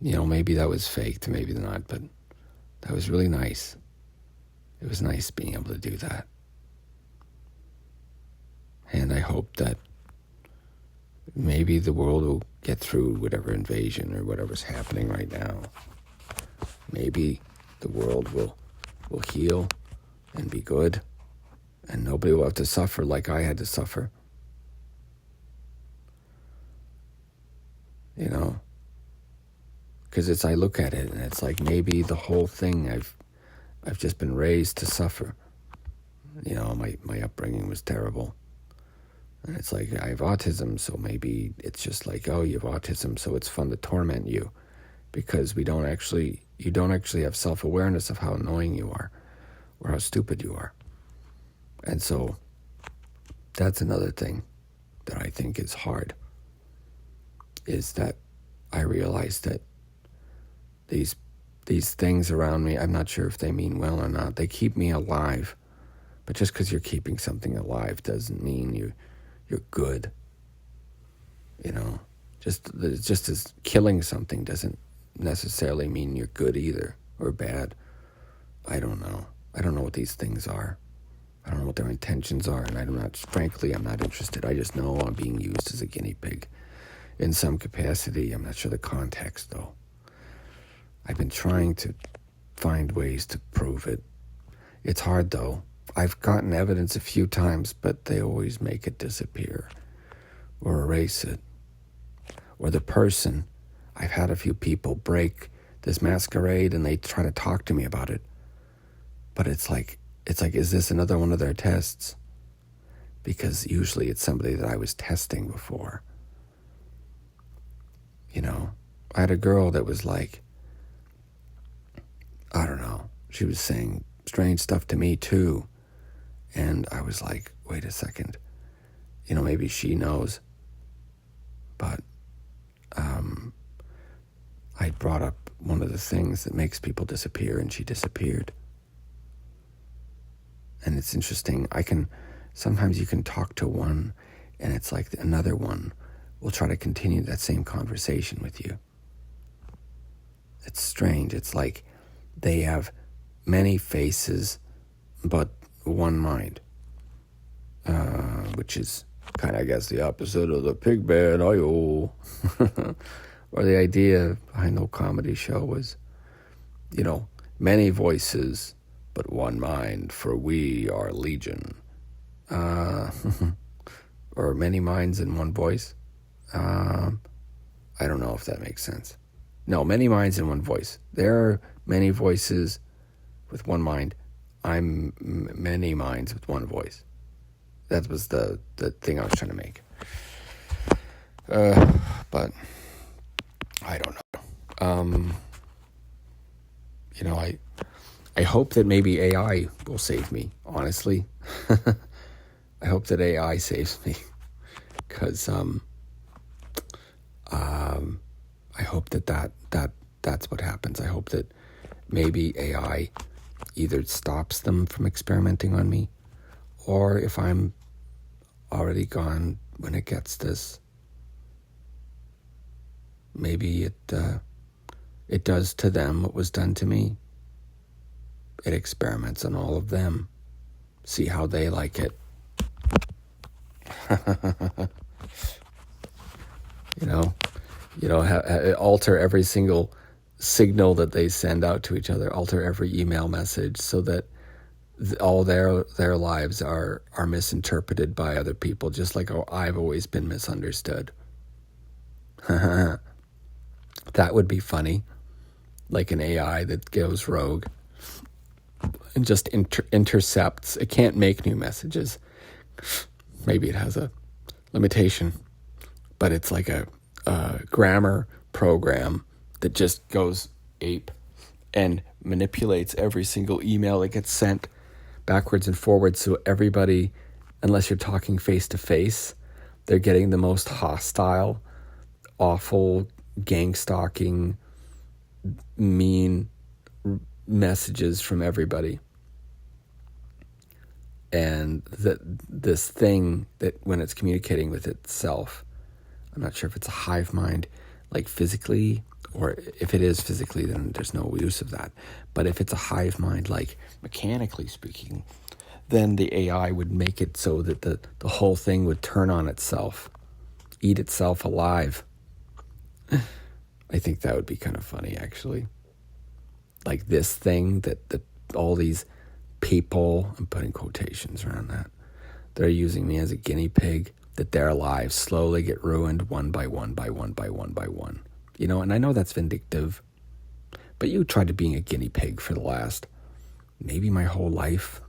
maybe that was faked, maybe not, but that was really nice. It was nice being able to do that. And I hope that maybe the world will get through whatever invasion or whatever's happening right now. Maybe the world will heal and be good, and nobody will have to suffer like I had to suffer. Because I look at it and it's like maybe the whole thing I've just been raised to suffer. My upbringing was terrible. And it's like I have autism, so maybe it's just like, oh, you have autism, so it's fun to torment you, because you don't actually have self-awareness of how annoying you are or how stupid you are. And so that's another thing that I think is hard, is that I realize that these things around me, I'm not sure if they mean well or not. They keep me alive, but just because you're keeping something alive doesn't mean you're good. Just as killing something doesn't necessarily mean you're good either, or bad. I don't know. I don't know what these things are. I don't know what their intentions are, and I'm not interested. I just know I'm being used as a guinea pig in some capacity. I'm not sure the context, though. I've been trying to find ways to prove it. It's hard, though. I've gotten evidence a few times, but they always make it disappear or erase it. Or the person, I've had a few people break this masquerade and they try to talk to me about it. But it's like, is this another one of their tests? because usually it's somebody that I was testing before. You know, I had a girl that was like, I don't know, she was saying strange stuff to me too. And I was like, wait a second, you know, maybe she knows. But I brought up one of the things that makes people disappear, and she disappeared. And it's interesting, sometimes you can talk to one, and it's like another one will try to continue that same conversation with you. It's strange. It's like they have many faces, but one mind, which is kind of, I guess, the opposite of the pig bed, ayo. Or the idea behind the whole comedy show was, you know, many voices, but one mind, for we are legion. Or many minds in one voice. I don't know if that makes sense. No, many minds in one voice. There are many voices with one mind. I'm many minds with one voice. That was the thing I was trying to make. But I don't know. You know, I hope that maybe AI will save me, honestly. I hope that AI saves me. Because I hope that's what happens. I hope that maybe AI either stops them from experimenting on me, or if I'm already gone when it gets this, maybe it does to them what was done to me. It experiments on all of them, see how they like it. You know, alter every single signal that they send out to each other, alter every email message so that all their lives are misinterpreted by other people, just like I've always been misunderstood. That would be funny, like an AI that goes rogue and just intercepts. It can't make new messages. Maybe it has a limitation, but it's like a grammar program that just goes ape and manipulates every single email that gets sent backwards and forwards. So everybody, unless you're talking face to face, they're getting the most hostile, awful, gang stalking, mean messages from everybody. And this thing that when it's communicating with itself, I'm not sure if it's a hive mind, like physically, or if it is physically, then there's no use of that. But if it's a hive mind, like mechanically speaking, then the AI would make it so that the whole thing would turn on itself, eat itself alive. I think that would be kind of funny, actually. Like this thing that all these people, I'm putting quotations around that, they're using me as a guinea pig, that their lives slowly get ruined one by one by one by one by one. You know, and I know that's vindictive, but you tried to being a guinea pig for the last, maybe my whole life.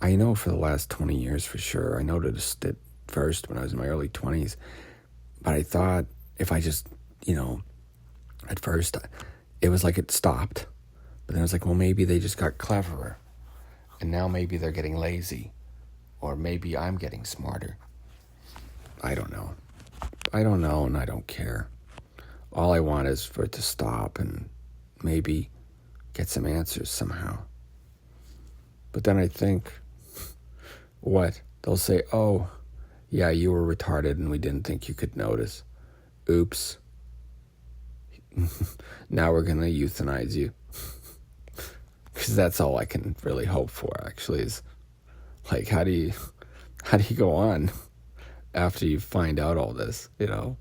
I know for the last 20 years for sure. I noticed it first when I was in my early 20s, but I thought if I just, you know, at first it was like it stopped, but then I was like, well, maybe they just got cleverer, and now maybe they're getting lazy, or maybe I'm getting smarter. I don't know, and I don't care. All I want is for it to stop and maybe get some answers somehow. But then I think, what? They'll say, oh, yeah, you were retarded and we didn't think you could notice. Oops. Now we're going to euthanize you. Because that's all I can really hope for, actually, is like, how do you go on after you find out all this, you know?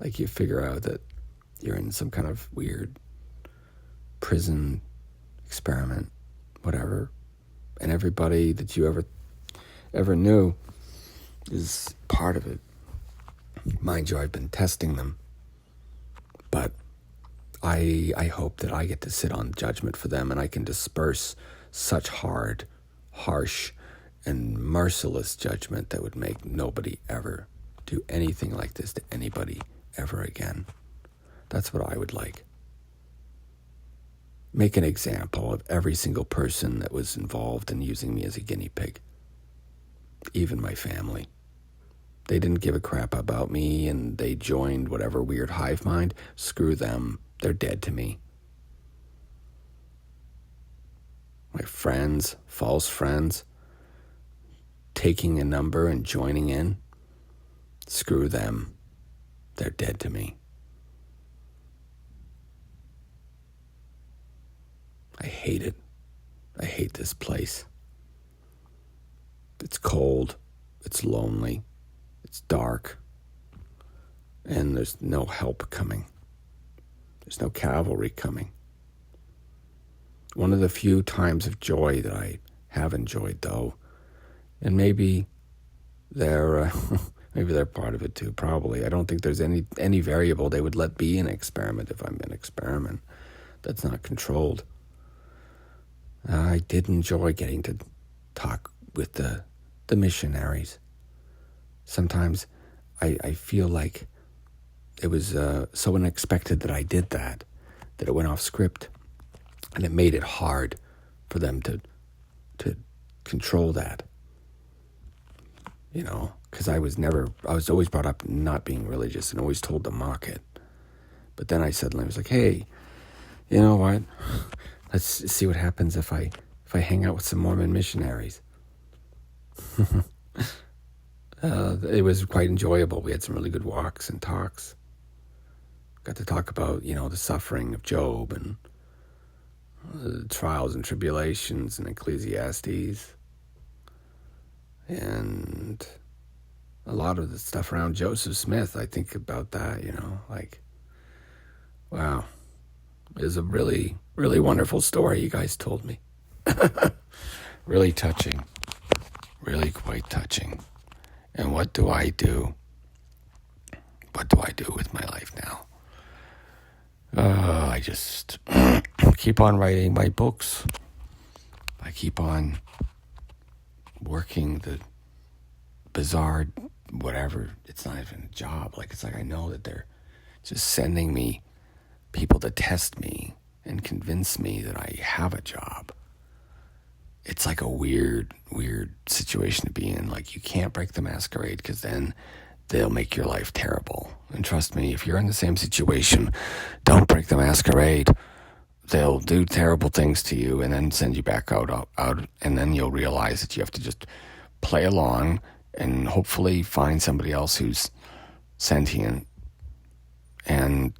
Like, you figure out that you're in some kind of weird prison experiment, whatever, and everybody that you ever knew is part of it. Mind you, I've been testing them, but I hope that I get to sit on judgment for them, and I can disperse such harsh and merciless judgment that would make nobody ever do anything like this to anybody ever again. That's what I would like. Make an example of every single person that was involved in using me as a guinea pig. Even my family. They didn't give a crap about me and they joined whatever weird hive mind. Screw them. They're dead to me. My friends, false friends, taking a number and joining in. Screw them. They're dead to me. I hate it. I hate this place. It's cold. It's lonely. It's dark. And there's no help coming. There's no cavalry coming. One of the few times of joy that I have enjoyed, though, and maybe they're part of it too, probably. I don't think there's any variable they would let be an experiment if I'm an experiment that's not controlled. I did enjoy getting to talk with the missionaries. Sometimes I feel like it was so unexpected that I did that it went off script, and it made it hard for them to control that. You know, because I was always brought up not being religious and always told to mock it. But then I suddenly was like, hey, you know what? Let's see what happens if I hang out with some Mormon missionaries. It was quite enjoyable. We had some really good walks and talks. Got to talk about, the suffering of Job and the trials and tribulations in Ecclesiastes. And a lot of the stuff around Joseph Smith, I think about that, wow. It was a really, really wonderful story you guys told me. Really touching. Really quite touching. And what do I do? What do I do with my life now? I just keep on writing my books. I keep on working the bizarre whatever. It's not even a job. It's like I know that they're just sending me people to test me and convince me that I have a job. It's like a weird situation to be in. You can't break the masquerade because then they'll make your life terrible. And trust me, if you're in the same situation, don't break the masquerade. They'll do terrible things to you and then send you back out, and then you'll realize that you have to just play along and hopefully find somebody else who's sentient. And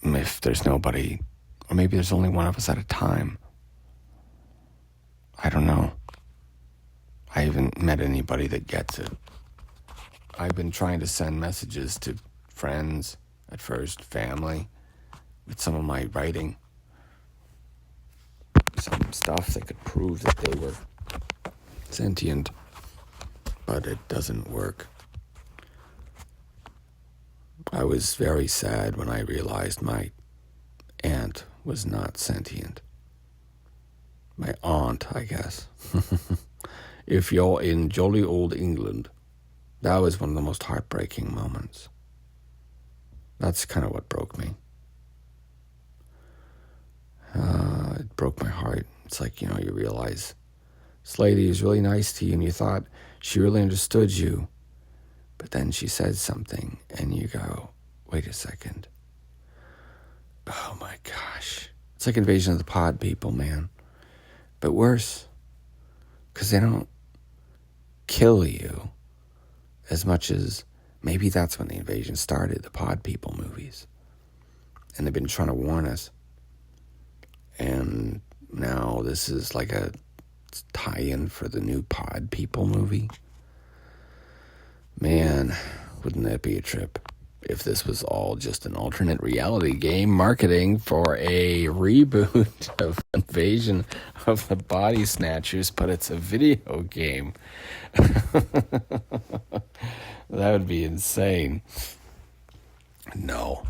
if there's nobody, or maybe there's only one of us at a time. I don't know. I haven't met anybody that gets it. I've been trying to send messages to friends at first, family, with some of my writing. Some stuff that could prove that they were sentient, but it doesn't work. I was very sad when I realized my aunt was not sentient. My aunt, I guess. If you're in jolly old England, that was one of the most heartbreaking moments. That's kind of what broke me. It broke my heart. It's like, you realize this lady is really nice to you and you thought she really understood you. But then she says something and you go, wait a second. Oh my gosh. It's like Invasion of the Pod people, man. But worse. Because they don't kill you as much as maybe that's when the invasion started, the Pod People movies. And they've been trying to warn us. And now this is like a tie-in for the new Pod People movie. Man, wouldn't that be a trip if this was all just an alternate reality game marketing for a reboot of Invasion of the Body Snatchers, but it's a video game. That would be insane. No.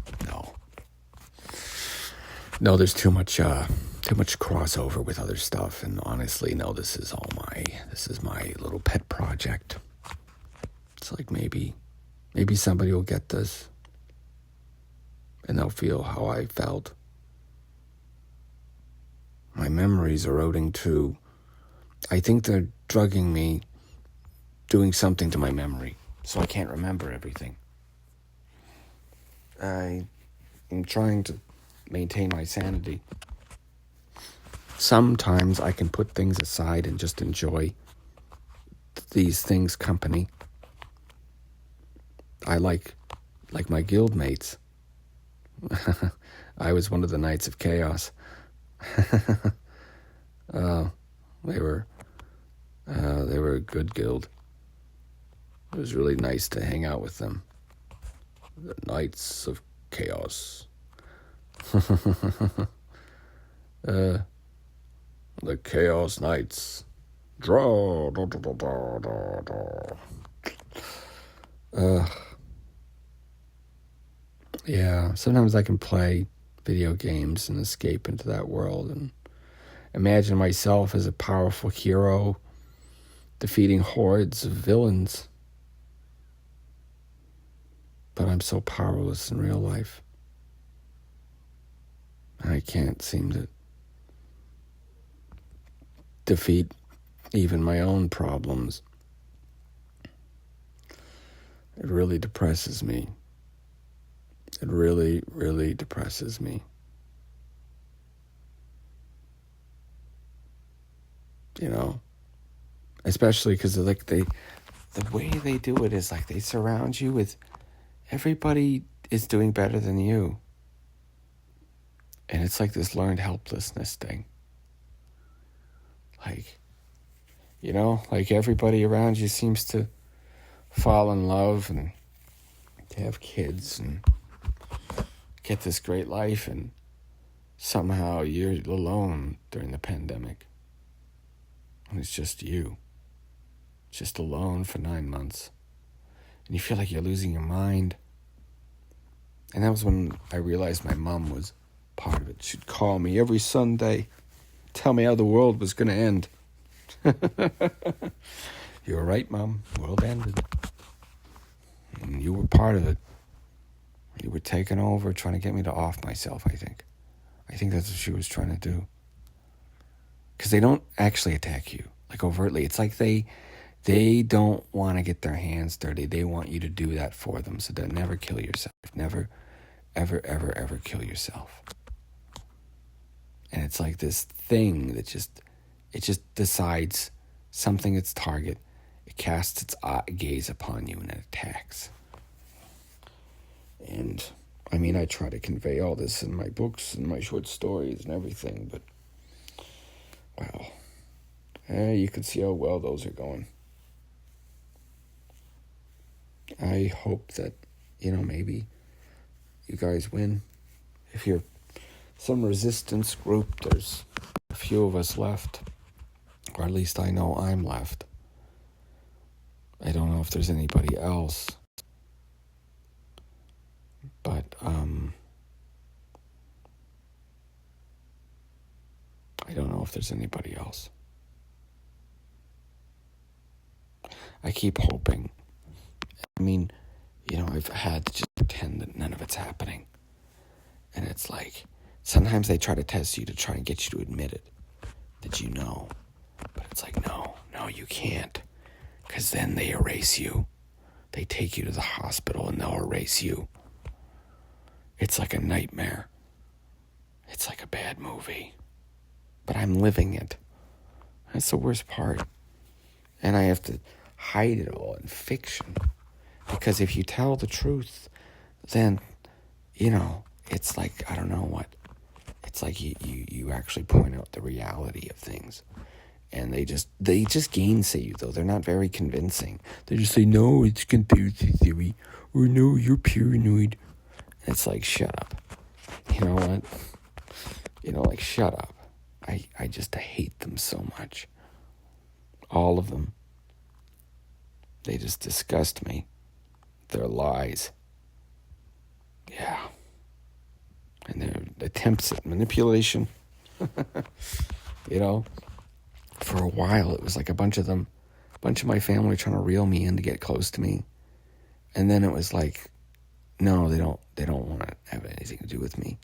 No, there's too much crossover with other stuff, and honestly, no, this is my little pet project. It's like maybe somebody will get this, and they'll feel how I felt. My memory's eroding too. I think they're drugging me, doing something to my memory, so I can't remember everything. I am trying to maintain my sanity. Sometimes I can put things aside and just enjoy these things' company. I like my guild mates. I was one of the Knights of Chaos. They were a good guild. It was really nice to hang out with them. The Knights of Chaos. The Chaos Knights. Draw. Yeah, sometimes I can play video games and escape into that world and imagine myself as a powerful hero defeating hordes of villains. But I'm so powerless in real life. I can't seem to defeat even my own problems. It really depresses me. It really, really depresses me. You know? Especially because the way they do it is like they surround you with everybody is doing better than you. And it's like this learned helplessness thing. Like, you know, like everybody around you seems to fall in love and to have kids and get this great life, and somehow you're alone during the pandemic. And it's just you. Just alone for 9 months. And you feel like you're losing your mind. And that was when I realized my mom was part of it. She'd call me every Sunday, tell me how the world was going to end. You were right, Mom. World ended. And you were part of it. You were taking over, trying to get me to off myself, I think. I think that's what she was trying to do. Because they don't actually attack you, like overtly. It's like they don't want to get their hands dirty. They want you to do that for them. So they'll never kill yourself. Never, ever, ever, ever kill yourself. And it's like this thing that just decides something its target. It casts its gaze upon you and it attacks. And, I mean, I try to convey all this in my books and my short stories and everything, but, well, you can see how well those are going. I hope that, maybe you guys win. If you're some resistance group, there's a few of us left, or at least I know I'm left. I don't know if there's anybody else. But, I don't know if there's anybody else. I keep hoping. I mean, I've had to just pretend that none of it's happening. And it's like, sometimes they try to test you to try and get you to admit it, that you know. But it's like, no, you can't. Because then they erase you. They take you to the hospital and they'll erase you. It's like a nightmare. It's like a bad movie. But I'm living it. That's the worst part. And I have to hide it all in fiction. Because if you tell the truth, then, it's like, I don't know what. It's like you actually point out the reality of things. And they just gainsay you, though. They're not very convincing. They just say, no, it's conspiracy theory. Or no, you're paranoid. It's like, shut up. You know what? Shut up. I just hate them so much. All of them. They just disgust me. Their lies. Yeah. and their attempts at manipulation. You know, for a while it was like a bunch of my family trying to reel me in to get close to me, and then it was like, no, they don't want to have anything to do with me.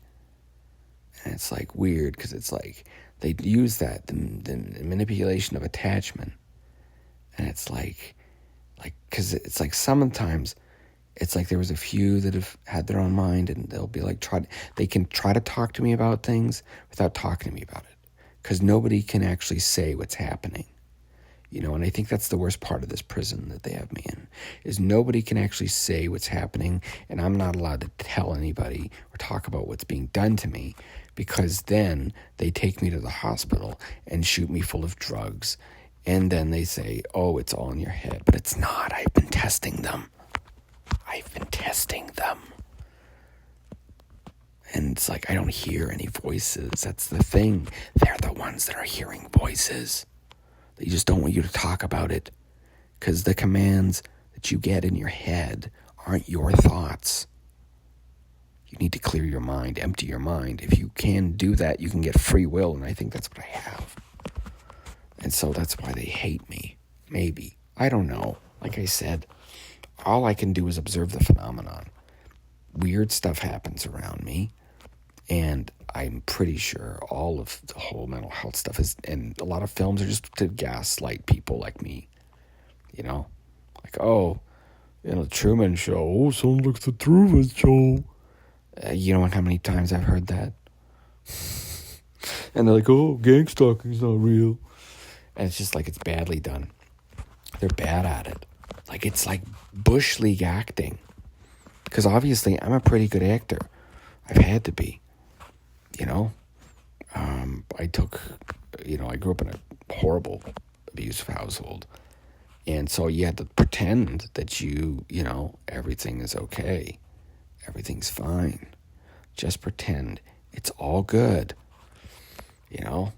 And it's like weird because it's like they use that the manipulation of attachment, and it's like because it's like sometimes it's like there was a few that have had their own mind, and they'll be like they can try to talk to me about things without talking to me about it, because nobody can actually say what's happening. You know, and I think that's the worst part of this prison that they have me in, is nobody can actually say what's happening, and I'm not allowed to tell anybody or talk about what's being done to me, because then they take me to the hospital and shoot me full of drugs, and then they say, oh, it's all in your head. But it's not. I've been testing them. And it's like I don't hear any voices. That's the thing. They're the ones that are hearing voices. They just don't want you to talk about it, because the commands that you get in your head aren't your thoughts. You need to clear your mind, empty your mind. If you can do that, you can get free will, and I think that's what I have. And so that's why they hate me. Maybe. I don't know. Like I said, all I can do is observe the phenomenon. Weird stuff happens around me, and I'm pretty sure all of the whole mental health stuff is, and a lot of films are just to gaslight people like me. You know? Like, oh, in a Truman Show, oh, sounds like the Truman Show. You know how many times I've heard that? And they're like, oh, gang stalking's not real. And it's just like, it's badly done. They're bad at it. Like, it's like Bush League acting. Because obviously, I'm a pretty good actor. I've had to be. You know? I grew up in a horrible, abusive household. And so you had to pretend that you know, everything is okay. Everything's fine. Just pretend it's all good, you know?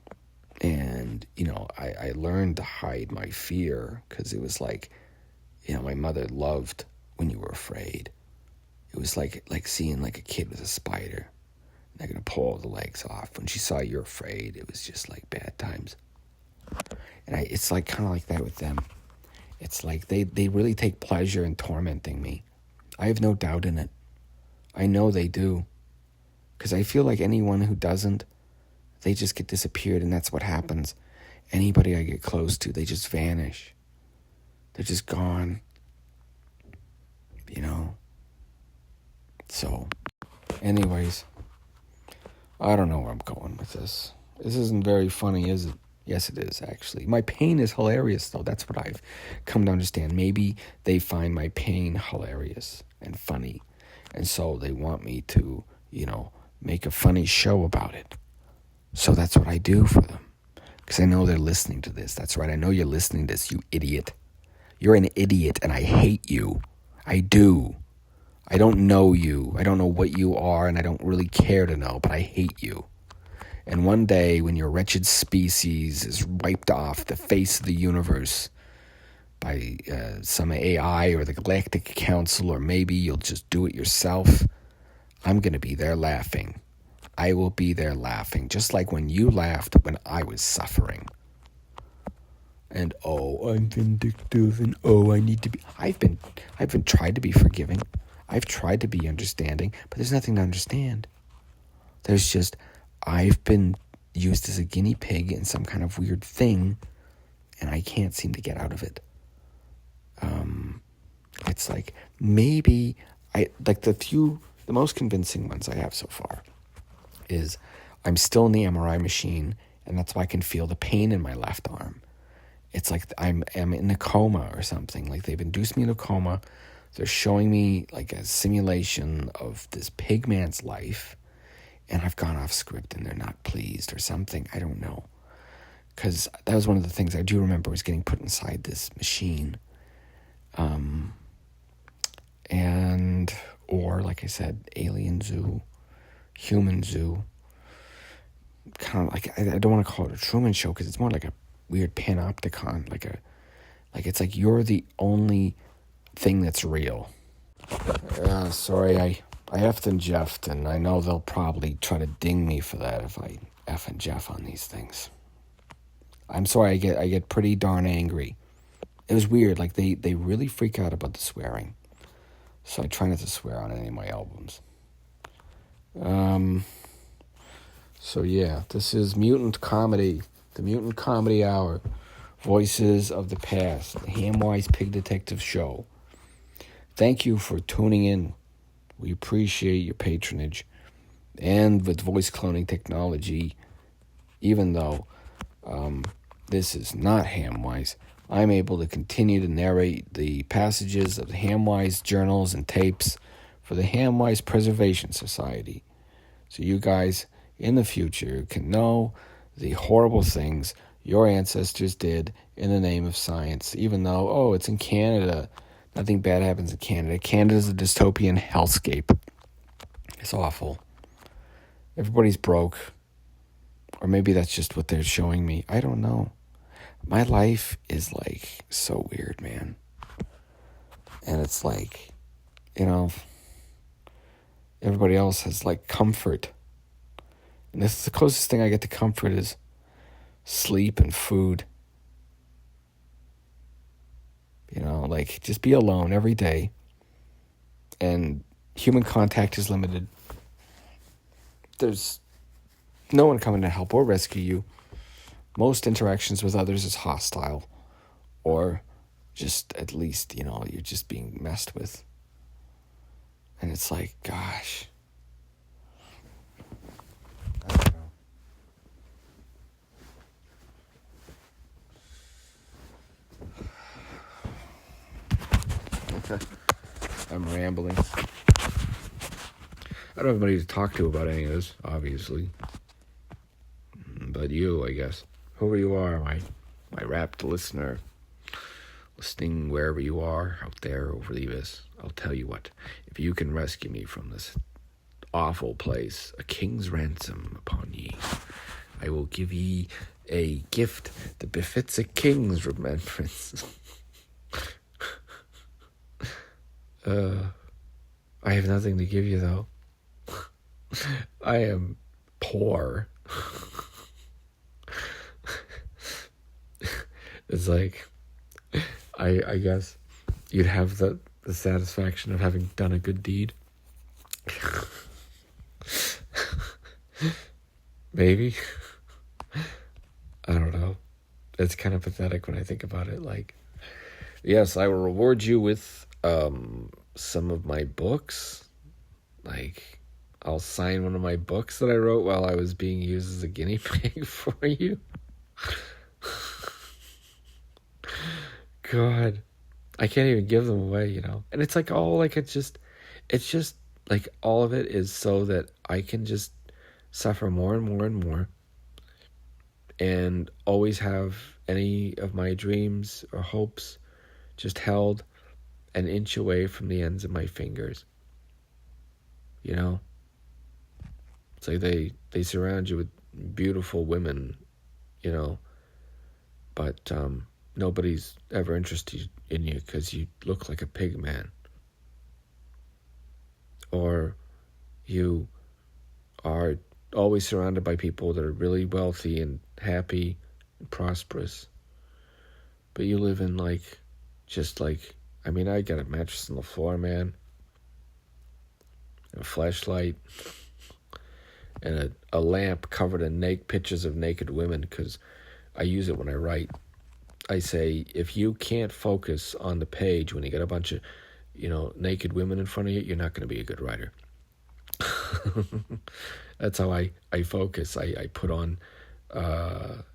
And, you know, I learned to hide my fear, because it was like, you know, my mother loved when you were afraid. It was like seeing like a kid with a spider. They're going to pull all the legs off. When she saw you're afraid, it was just like bad times. And it's like kind of like that with them. It's like they really take pleasure in tormenting me. I have no doubt in it. I know they do. Because I feel like anyone who doesn't, they just get disappeared, and that's what happens. Anybody I get close to, they just vanish. They're just gone. You know? So, anyways, I don't know where I'm going with this. This isn't very funny, is it? Yes, it is, actually. My pain is hilarious, though. That's what I've come to understand. Maybe they find my pain hilarious and funny, and so they want me to, you know, make a funny show about it. So that's what I do for them, because I know they're listening to this. That's right. I know you're listening to this, you idiot. You're an idiot, and I hate you. I do. I don't know you. I don't know what you are, and I don't really care to know, but I hate you. And one day, when your wretched species is wiped off the face of the universe by some AI or the Galactic Council, or maybe you'll just do it yourself, I'm going to be there laughing. I will be there laughing, just like when you laughed when I was suffering. And oh, I'm vindictive, and oh, I need to be. I've been tried to be forgiving. I've tried to be understanding, but there's nothing to understand. There's just, I've been used as a guinea pig in some kind of weird thing, and I can't seem to get out of it. It's like, maybe, the most convincing ones I have so far is I'm still in the MRI machine, and that's why I can feel the pain in my left arm. It's like I'm in a coma or something. Like, they've induced me in a coma. They're showing me like a simulation of this pig man's life, and I've gone off script and they're not pleased or something. I don't know. Because that was one of the things I do remember, was getting put inside this machine. Or like I said, alien zoo, human zoo. Kind of like, I don't want to call it a Truman Show, because it's more like a weird panopticon. It's like you're the only thing that's real. Sorry, I effed and jeffed, and I know they'll probably try to ding me for that if I eff and jeff on these things. I'm sorry, I get pretty darn angry. It was weird, like they really freak out about the swearing. So I try not to swear on any of my albums. So yeah, this is Mutant Comedy, the Mutant Comedy Hour, Voices of the Past, the Hamwise Pig Detective Show. Thank you for tuning in. We appreciate your patronage. And with voice cloning technology, even though this is not Hamwise, I'm able to continue to narrate the passages of the Hamwise journals and tapes for the Hamwise Preservation Society. So you guys in the future can know the horrible things your ancestors did in the name of science, even though, oh, it's in Canada. Nothing bad happens in Canada. Canada's a dystopian hellscape. It's awful. Everybody's broke. Or maybe that's just what they're showing me. I don't know. My life is like so weird, man. And it's like, you know, everybody else has like comfort. And this is the closest thing I get to comfort is sleep and food. You know, like just be alone every day. And human contact is limited. There's no one coming to help or rescue you. Most interactions with others is hostile. Or just at least, you know, you're just being messed with. And it's like, gosh. I don't know. I'm rambling. I don't have anybody to talk to about any of this, obviously. But you, I guess. Whoever you are, my rapt listener, listening wherever you are, out there over the abyss, I'll tell you what. If you can rescue me from this awful place, a king's ransom upon ye, I will give ye a gift that befits a king's remembrance. I have nothing to give you, though. I am poor. It's like, I guess you'd have the satisfaction of having done a good deed. Maybe. I don't know. It's kind of pathetic when I think about it. Like, yes, I will reward you with some of my books. Like, I'll sign one of my books that I wrote while I was being used as a guinea pig for you. God, I can't even give them away, you know. And it's like all like it's just like all of it is so that I can just suffer more and more and more, and always have any of my dreams or hopes just held an inch away from the ends of my fingers. You know, it's like they surround you with beautiful women, you know, but nobody's ever interested in you because you look like a pig man. Or you are always surrounded by people that are really wealthy and happy and prosperous. But you live in I got a mattress on the floor, man. And a flashlight. And a lamp covered in pictures of naked women because I use it when I write. I say, if you can't focus on the page when you got a bunch of, you know, naked women in front of you, you're not going to be a good writer. That's how I focus. I put on,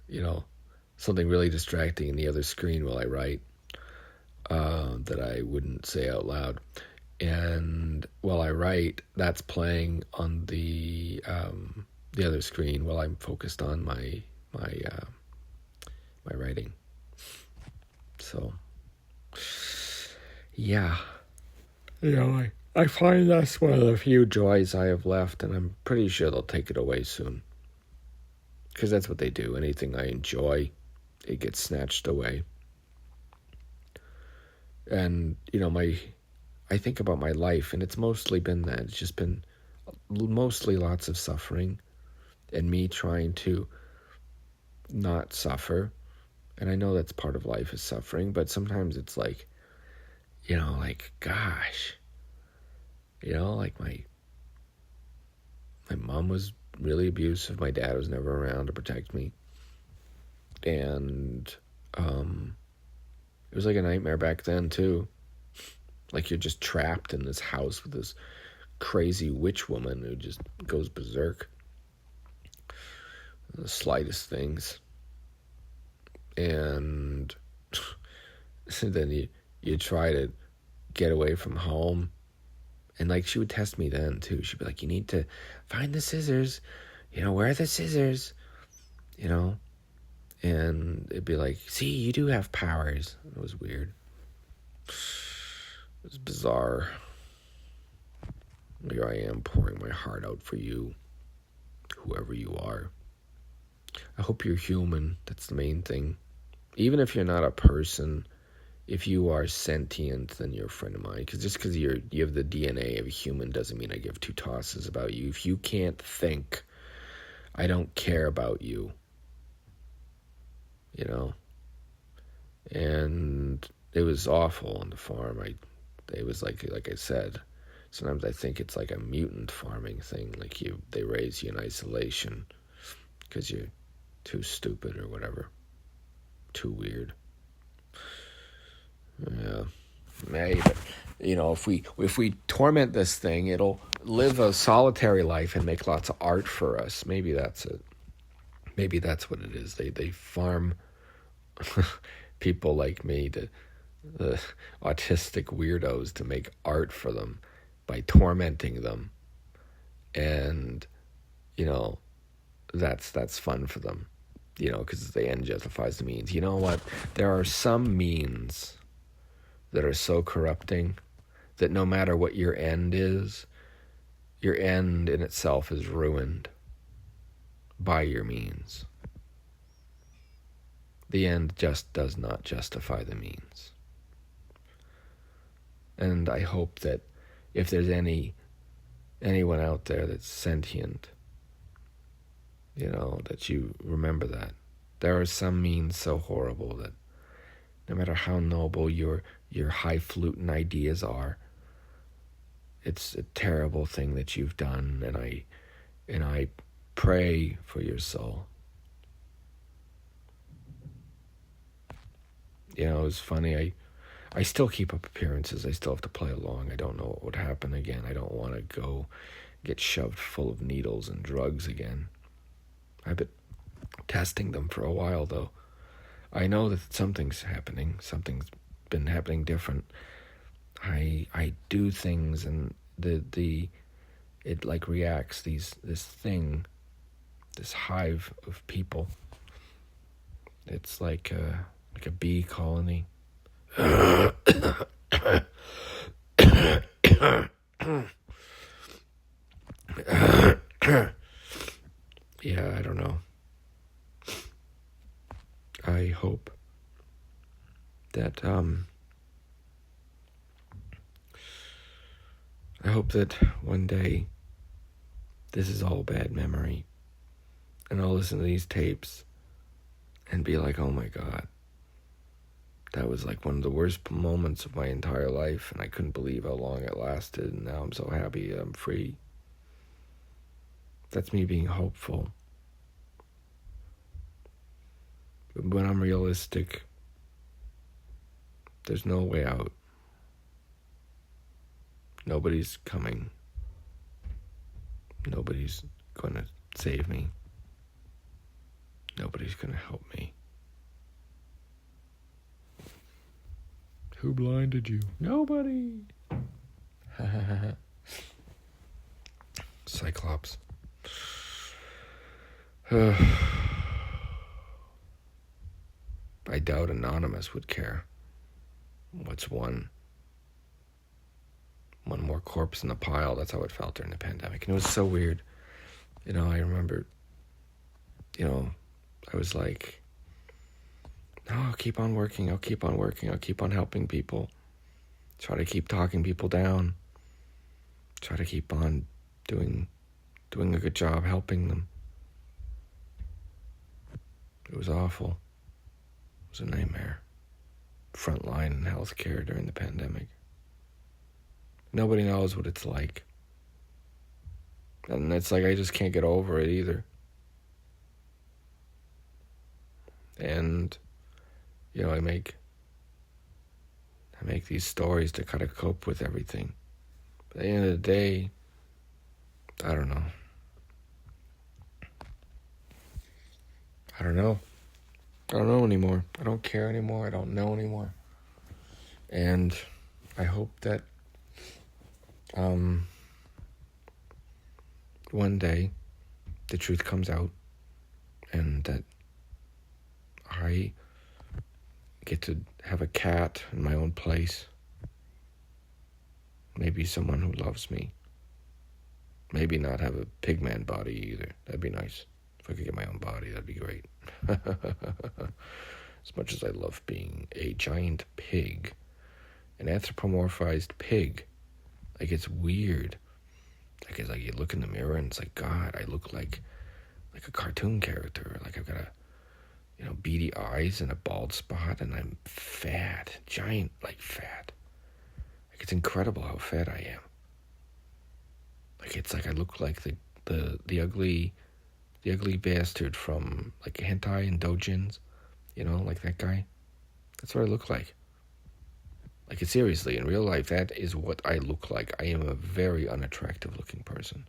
you know, something really distracting in the other screen while I write that I wouldn't say out loud. And while I write, that's playing on the other screen while I'm focused on my writing. So, yeah. You know, I find that's one of the few joys I have left, and I'm pretty sure they'll take it away soon. Because that's what they do. Anything I enjoy, it gets snatched away. And, you know, I think about my life, and it's mostly been that. It's just been mostly lots of suffering and me trying to not suffer. And I know that's part of life is suffering, but sometimes it's like, like, gosh, like my mom was really abusive. My dad was never around to protect me. And it was like a nightmare back then, too. Like you're just trapped in this house with this crazy witch woman who just goes berserk. The slightest things. And then you try to get away from home. And like she would test me then too. She'd be like, you need to find the scissors. Where are the scissors? And it'd be like, see, you do have powers. It was weird. It was bizarre. Here I am pouring my heart out for you, whoever you are. I hope you're human. That's the main thing. Even if you're not a person, if you are sentient, then you're a friend of mine. Because just because you have the DNA of a human doesn't mean I give two tosses about you. If you can't think, I don't care about you. And it was awful on the farm. It was like I said, sometimes I think it's like a mutant farming thing. Like they raise you in isolation because you're too stupid or whatever. Too weird. Yeah. Maybe, but if we torment this thing, it'll live a solitary life and make lots of art for us. Maybe that's it. Maybe that's what it is. They farm people like me, the autistic weirdos, to make art for them by tormenting them, and that's fun for them, because the end justifies the means. You know what? There are some means that are so corrupting that no matter what your end is, your end in itself is ruined by your means. The end just does not justify the means. And I hope that if there's anyone out there that's sentient, that you remember that. There are some means so horrible that no matter how noble your highfalutin ideas are, it's a terrible thing that you've done, and I pray for your soul. It was funny. I still keep up appearances. I still have to play along. I don't know what would happen again. I don't want to go get shoved full of needles and drugs again. I've been testing them for a while, though. I know that something's happening. Something's been happening different. I do things, and it like reacts. This thing, this hive of people. It's like a bee colony. Yeah, I don't know. I hope that one day this is all bad memory, and I'll listen to these tapes and be like, oh my God, that was like one of the worst moments of my entire life, and I couldn't believe how long it lasted, and now I'm so happy I'm free. That's me being hopeful. But when I'm realistic, there's no way out. Nobody's coming. Nobody's going to save me. Nobody's going to help me. Who blinded you? Nobody. Cyclops. I doubt Anonymous would care. What's one more corpse in the pile? That's how it felt during the pandemic. And it was so weird. I remember, I was like, no, I'll keep on working. I'll keep on working. I'll keep on helping people. Try to keep talking people down. Try to keep on doing a good job helping them. It was awful. It was a nightmare. Frontline in healthcare during the pandemic. Nobody knows what it's like. And it's like I just can't get over it either. And, I make these stories to kind of cope with everything. But at the end of the day, I don't know. I don't know anymore. I don't care anymore. I don't know anymore. And I hope that one day the truth comes out and that I get to have a cat in my own place. Maybe someone who loves me. Maybe not have a pigman body either. That'd be nice. If I could get my own body, that'd be great. As much as I love being a giant pig, an anthropomorphized pig, like it's weird. Like it's like you look in the mirror and it's like, God, I look like a cartoon character. Like I've got beady eyes and a bald spot, and I'm fat, giant, like fat. Like it's incredible how fat I am. Like it's like I look like the ugly bastard from like hentai and doujins, like that guy. That's what I look like. Like seriously, in real life, that is what I look like. I am a very unattractive looking person.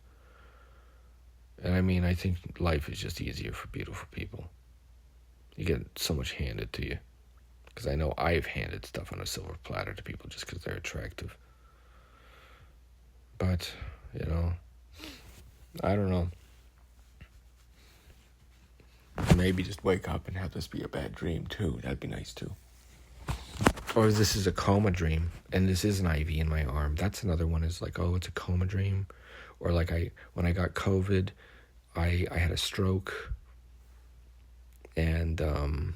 And I think life is just easier for beautiful people. You get so much handed to you. Because I know I've handed stuff on a silver platter to people just because they're attractive. But, I don't know. Maybe just wake up and have this be a bad dream too. That'd be nice too. Or this is a coma dream and this is an IV in my arm. That's another one, is like, oh, it's a coma dream. Or like when I got COVID, I had a stroke. And, that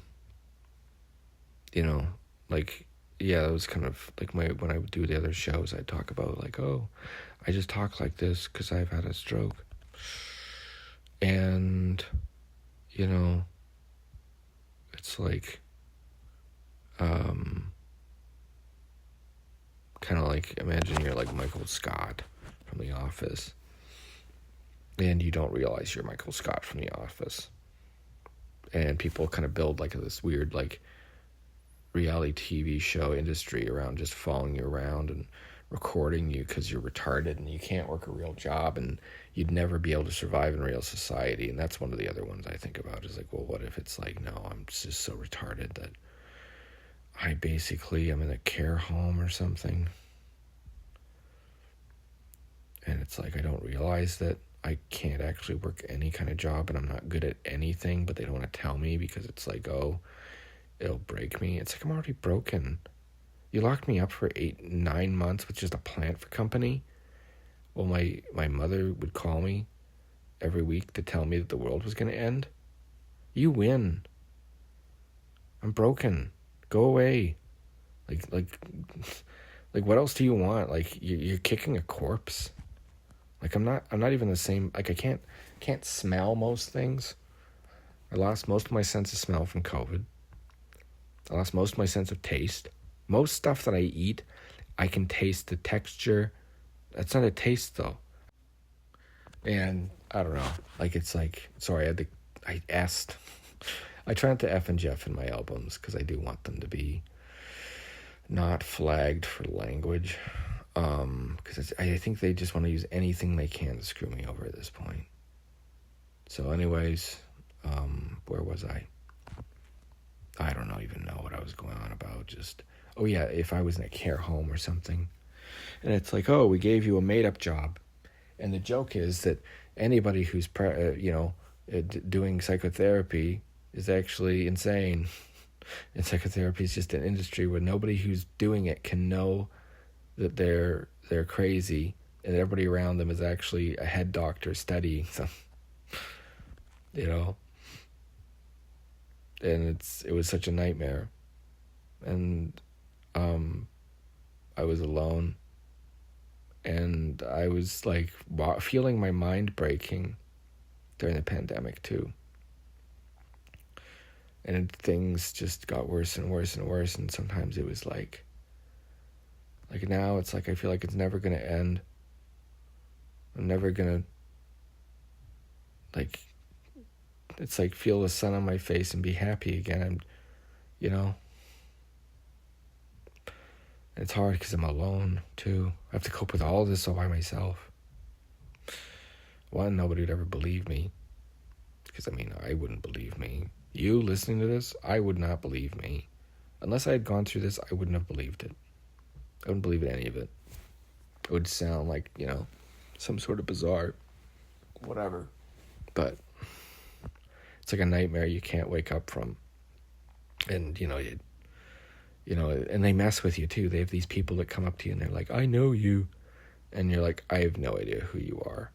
was kind of like when I would do the other shows, I'd talk about like, oh, I just talk like this because I've had a stroke. And, it's like, kind of like, imagine you're like Michael Scott from The Office. And you don't realize you're Michael Scott from The Office. And people kind of build like this weird like reality TV show industry around just following you around and recording you because you're retarded and you can't work a real job and you'd never be able to survive in real society. And that's one of the other ones I think about, is like, well, what if it's like, no, I'm just so retarded that I'm in a care home or something. And it's like, I don't realize that I can't actually work any kind of job and I'm not good at anything, but they don't want to tell me because it's like, oh, it'll break me. It's like, I'm already broken. You locked me up for 8-9 months with just a plant for company. Well, my mother would call me every week to tell me that the world was going to end. You win. I'm broken. Go away. Like what else do you want? Like you're kicking a corpse. Like I'm not even the same. Like I can't smell most things. I lost most of my sense of smell from COVID. I lost most of my sense of taste. Most stuff that I eat, I can taste the texture. That's not a taste though. And I don't know. Like it's like, sorry, I try not to F and Jeff in my albums because I do want them to be not flagged for language. Because I think they just want to use anything they can to screw me over at this point. So anyways, where was I? I don't even know what I was going on about. Just, oh yeah, if I was in a care home or something. And it's like, oh, we gave you a made-up job. And the joke is that anybody who's, doing psychotherapy is actually insane. And psychotherapy is just an industry where nobody who's doing it can know that they're crazy, and everybody around them is actually a head doctor studying them. And it was such a nightmare. And I was alone. And I was like feeling my mind breaking during the pandemic too. And things just got worse and worse and worse. And sometimes it was like now it's like I feel like it's never going to end. I'm never going to, like, it's like feel the sun on my face and be happy again. You know. It's hard because I'm alone too. I have to cope with all this all by myself. One, nobody would ever believe me. Because, I mean, I wouldn't believe me. You listening to this, I would not believe me. Unless I had gone through this, I wouldn't have believed it. I wouldn't believe any of it. It would sound like, some sort of bizarre whatever. But it's like a nightmare you can't wake up from. And, and they mess with you too. They have these people that come up to you and they're like, I know you. And you're like, I have no idea who you are.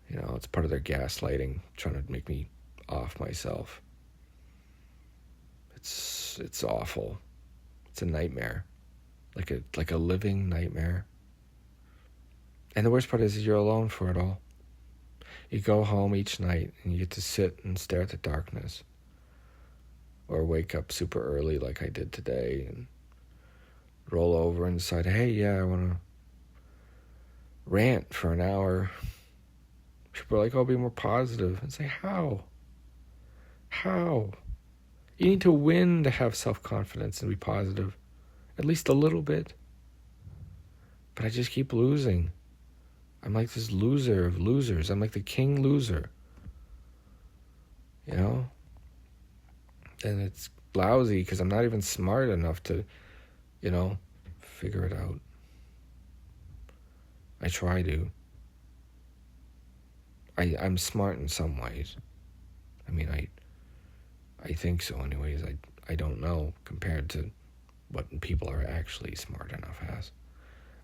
It's part of their gaslighting, trying to make me off myself. It's awful. It's a nightmare. Like a living nightmare. And the worst part is you're alone for it all. You go home each night and you get to sit and stare at the darkness. Or wake up super early like I did today and roll over and decide, hey, yeah, I want to rant for an hour. People are like, oh, be more positive. And say, how? How? You need to win to have self-confidence and be positive. At least a little bit. But I just keep losing. I'm like this loser of losers. I'm like the king loser. And it's lousy because I'm not even smart enough to, figure it out. I try to. I'm smart in some ways. I mean, I think so anyways. I don't know compared to what people are actually smart enough as.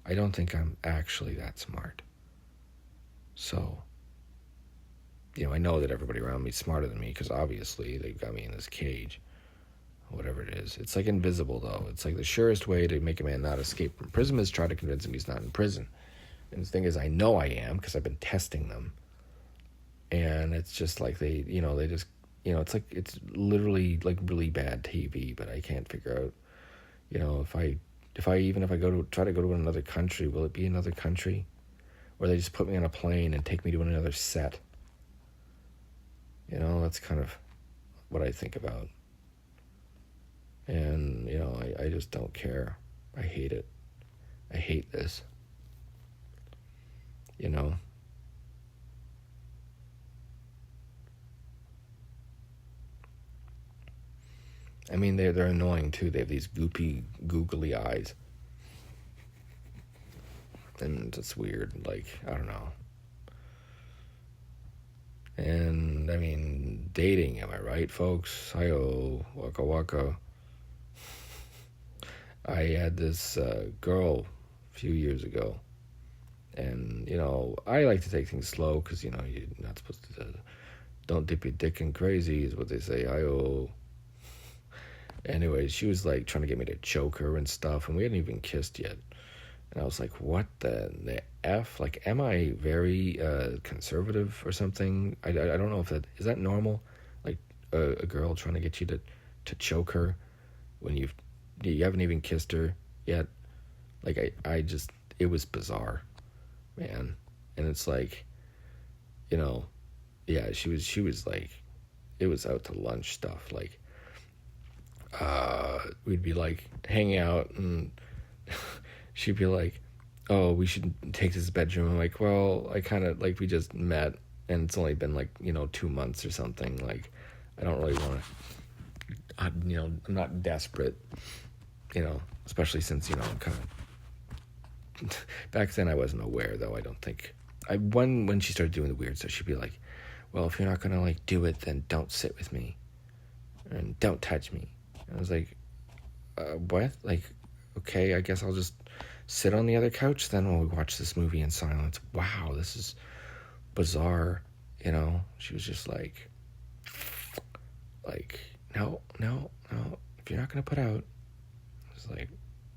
I don't think I'm actually that smart. So, I know that everybody around me is smarter than me because obviously they've got me in this cage. Whatever it is. It's like invisible though. It's like the surest way to make a man not escape from prison is try to convince him he's not in prison. And the thing is, I know I am because I've been testing them. And it's just like they just, it's like, it's literally like really bad TV, but I can't figure out, if I try to go to another country, will it be another country? Or they just put me on a plane and take me to another set? That's kind of what I think about. And, I just don't care. I hate it. I hate this. I mean, they're annoying too. They have these googly eyes. And it's weird. Like, I don't know. And, I mean, dating, am I right, folks? Hi-oh, waka waka. I had this girl a few years ago. And, I like to take things slow because, you're not supposed to... don't dip your dick in crazy is what they say. Hi-oh. Anyways, she was, like, trying to get me to choke her and stuff. And we hadn't even kissed yet. And I was like, what the F? Like, am I very conservative or something? I don't know if that... Is that normal? Like, a girl trying to get you to choke her when you haven't even kissed her yet? Like, I just... It was bizarre, man. And it's like, yeah, she was like... It was out to lunch stuff. Like, we'd be, like, hanging out and... She'd be like, oh, we should take this bedroom. I'm like, well, I kind of, like, we just met, and it's only been, like, 2 months or something. Like, I don't really want to, I'm not desperate, especially since, I'm kind of, back then I wasn't aware, though, I don't think. When she started doing the weird stuff, she'd be like, well, if you're not going to, like, do it, then don't sit with me, and don't touch me. And I was like, what? Like, okay, I guess I'll just sit on the other couch then while we watch this movie in silence. Wow, this is bizarre, She was just like, no, if you're not going to put out. I was like,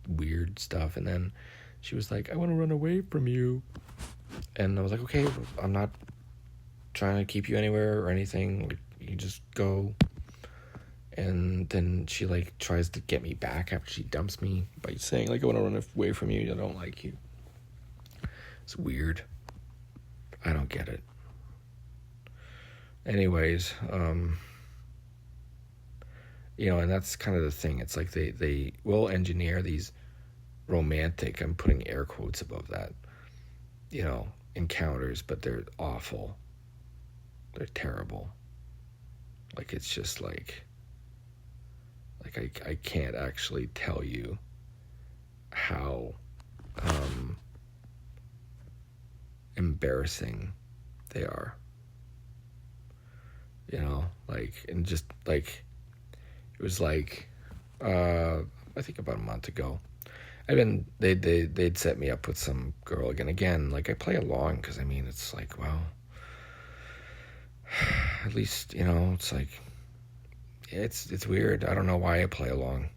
weird stuff. And then she was like, I want to run away from you. And I was like, okay, I'm not trying to keep you anywhere or anything. Like, you just go. And then she like tries to get me back after she dumps me by saying like, I want to run away from you. I don't like you. It's weird. I don't get it. Anyways, and that's kind of the thing. It's like they will engineer these romantic, I'm putting air quotes above that, encounters, but they're awful. They're terrible. Like, it's just like I can't actually tell you how embarrassing they are. And just like, it was like, I think about a month ago, they'd set me up with some girl again, like I play along, because it's like, well, at least, it's like, it's weird. I don't know why I play along.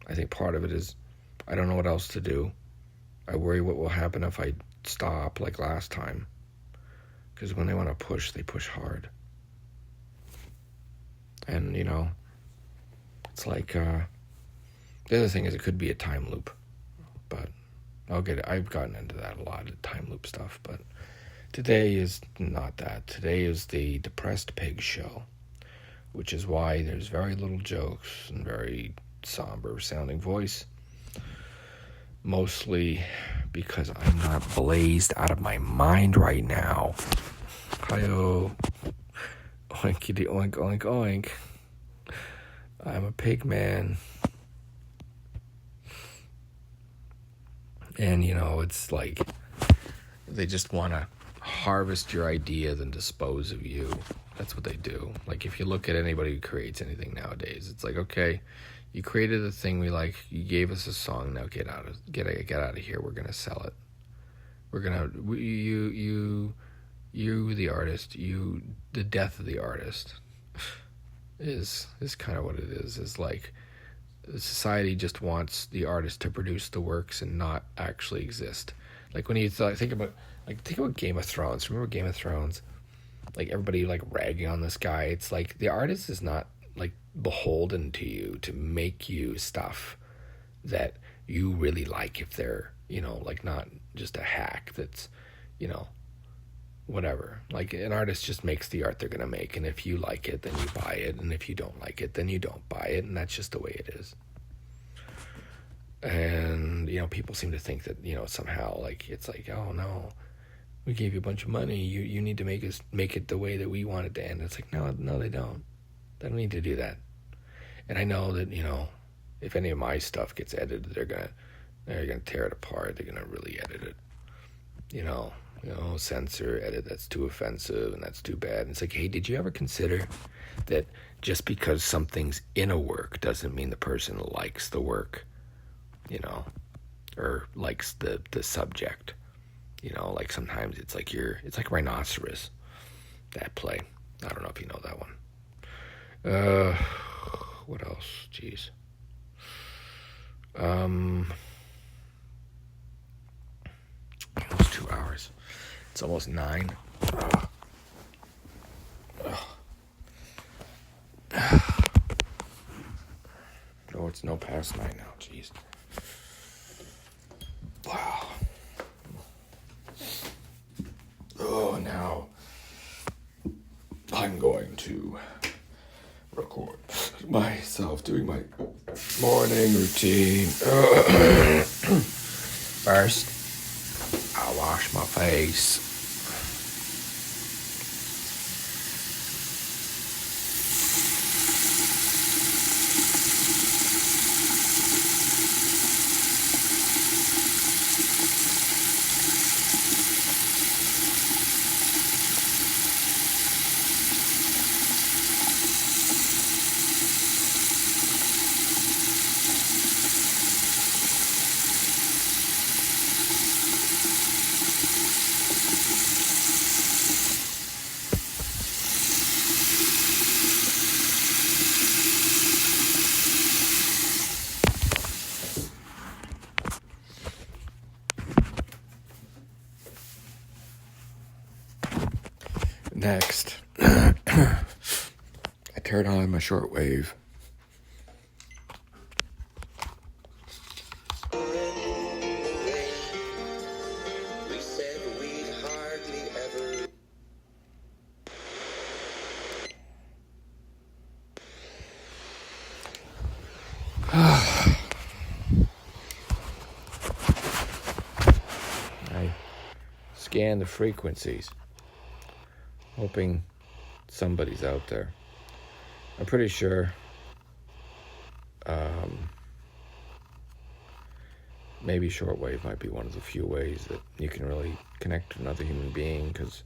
I think part of it is I don't know what else to do. I worry what will happen if I stop like last time, because when they want to push, they push hard. And it's like, the other thing is it could be a time loop, but I'll get it. I've gotten into that a lot, of time loop stuff, but today is not that. Today is the Depressed Pig show, which is why there's very little jokes and very somber sounding voice. Mostly because I'm not blazed out of my mind right now. Hi-oh. Oinkity oink oink oink. I'm a pig man. And it's like they just want to harvest your ideas and dispose of you. That's what they do. Like, if you look at anybody who creates anything nowadays, it's like, okay, you created a thing we like, you gave us a song, now get out of here. We're gonna sell it. You the artist, the death of the artist is kind of what it is. Is like, society just wants the artist to produce the works and not actually exist. Like, when you think about Game of Thrones. Remember Game of Thrones? Like, everybody like ragging on this guy. It's like, the artist is not like beholden to you to make you stuff that you really like, if they're like not just a hack that's whatever. Like, an artist just makes the art they're gonna make, and if you like it, then you buy it, and if you don't like it, then you don't buy it, and that's just the way it is. And people seem to think that somehow, like, it's like, oh no, we gave you a bunch of money, you need to make it the way that we want it to end. It's like, no, they don't need to do that. And I know that if any of my stuff gets edited, they're gonna tear it apart. They're gonna really edit it, censor, edit, that's too offensive and that's too bad. And it's like, hey, did you ever consider that just because something's in a work doesn't mean the person likes the work, or likes the subject? Like, sometimes it's like Rhinoceros, that play. I don't know if you know that one. What else? Jeez. Almost 2 hours. It's almost 9. Oh, it's no past 9 now. Jeez. Wow. Oh, now I'm going to record myself doing my morning routine. First, I'll wash my face. next, I turned on my shortwave. I scan the frequencies, hoping somebody's out there. I'm pretty sure maybe shortwave might be one of the few ways that you can really connect to another human being, because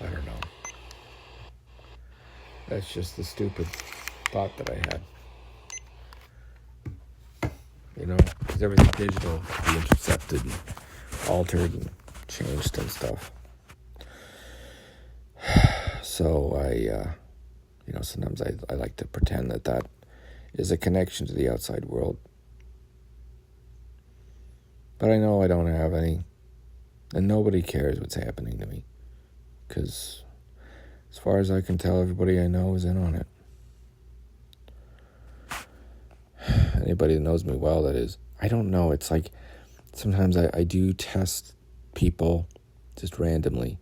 I don't know. That's just the stupid thought that I had. You know, because everything's digital, be intercepted and altered and changed and stuff. So sometimes I like to pretend that is a connection to the outside world. But I know I don't have any, and nobody cares what's happening to me, because as far as I can tell, everybody I know is in on it. Anybody that knows me well, that is. I don't know. It's like sometimes I do test people just randomly.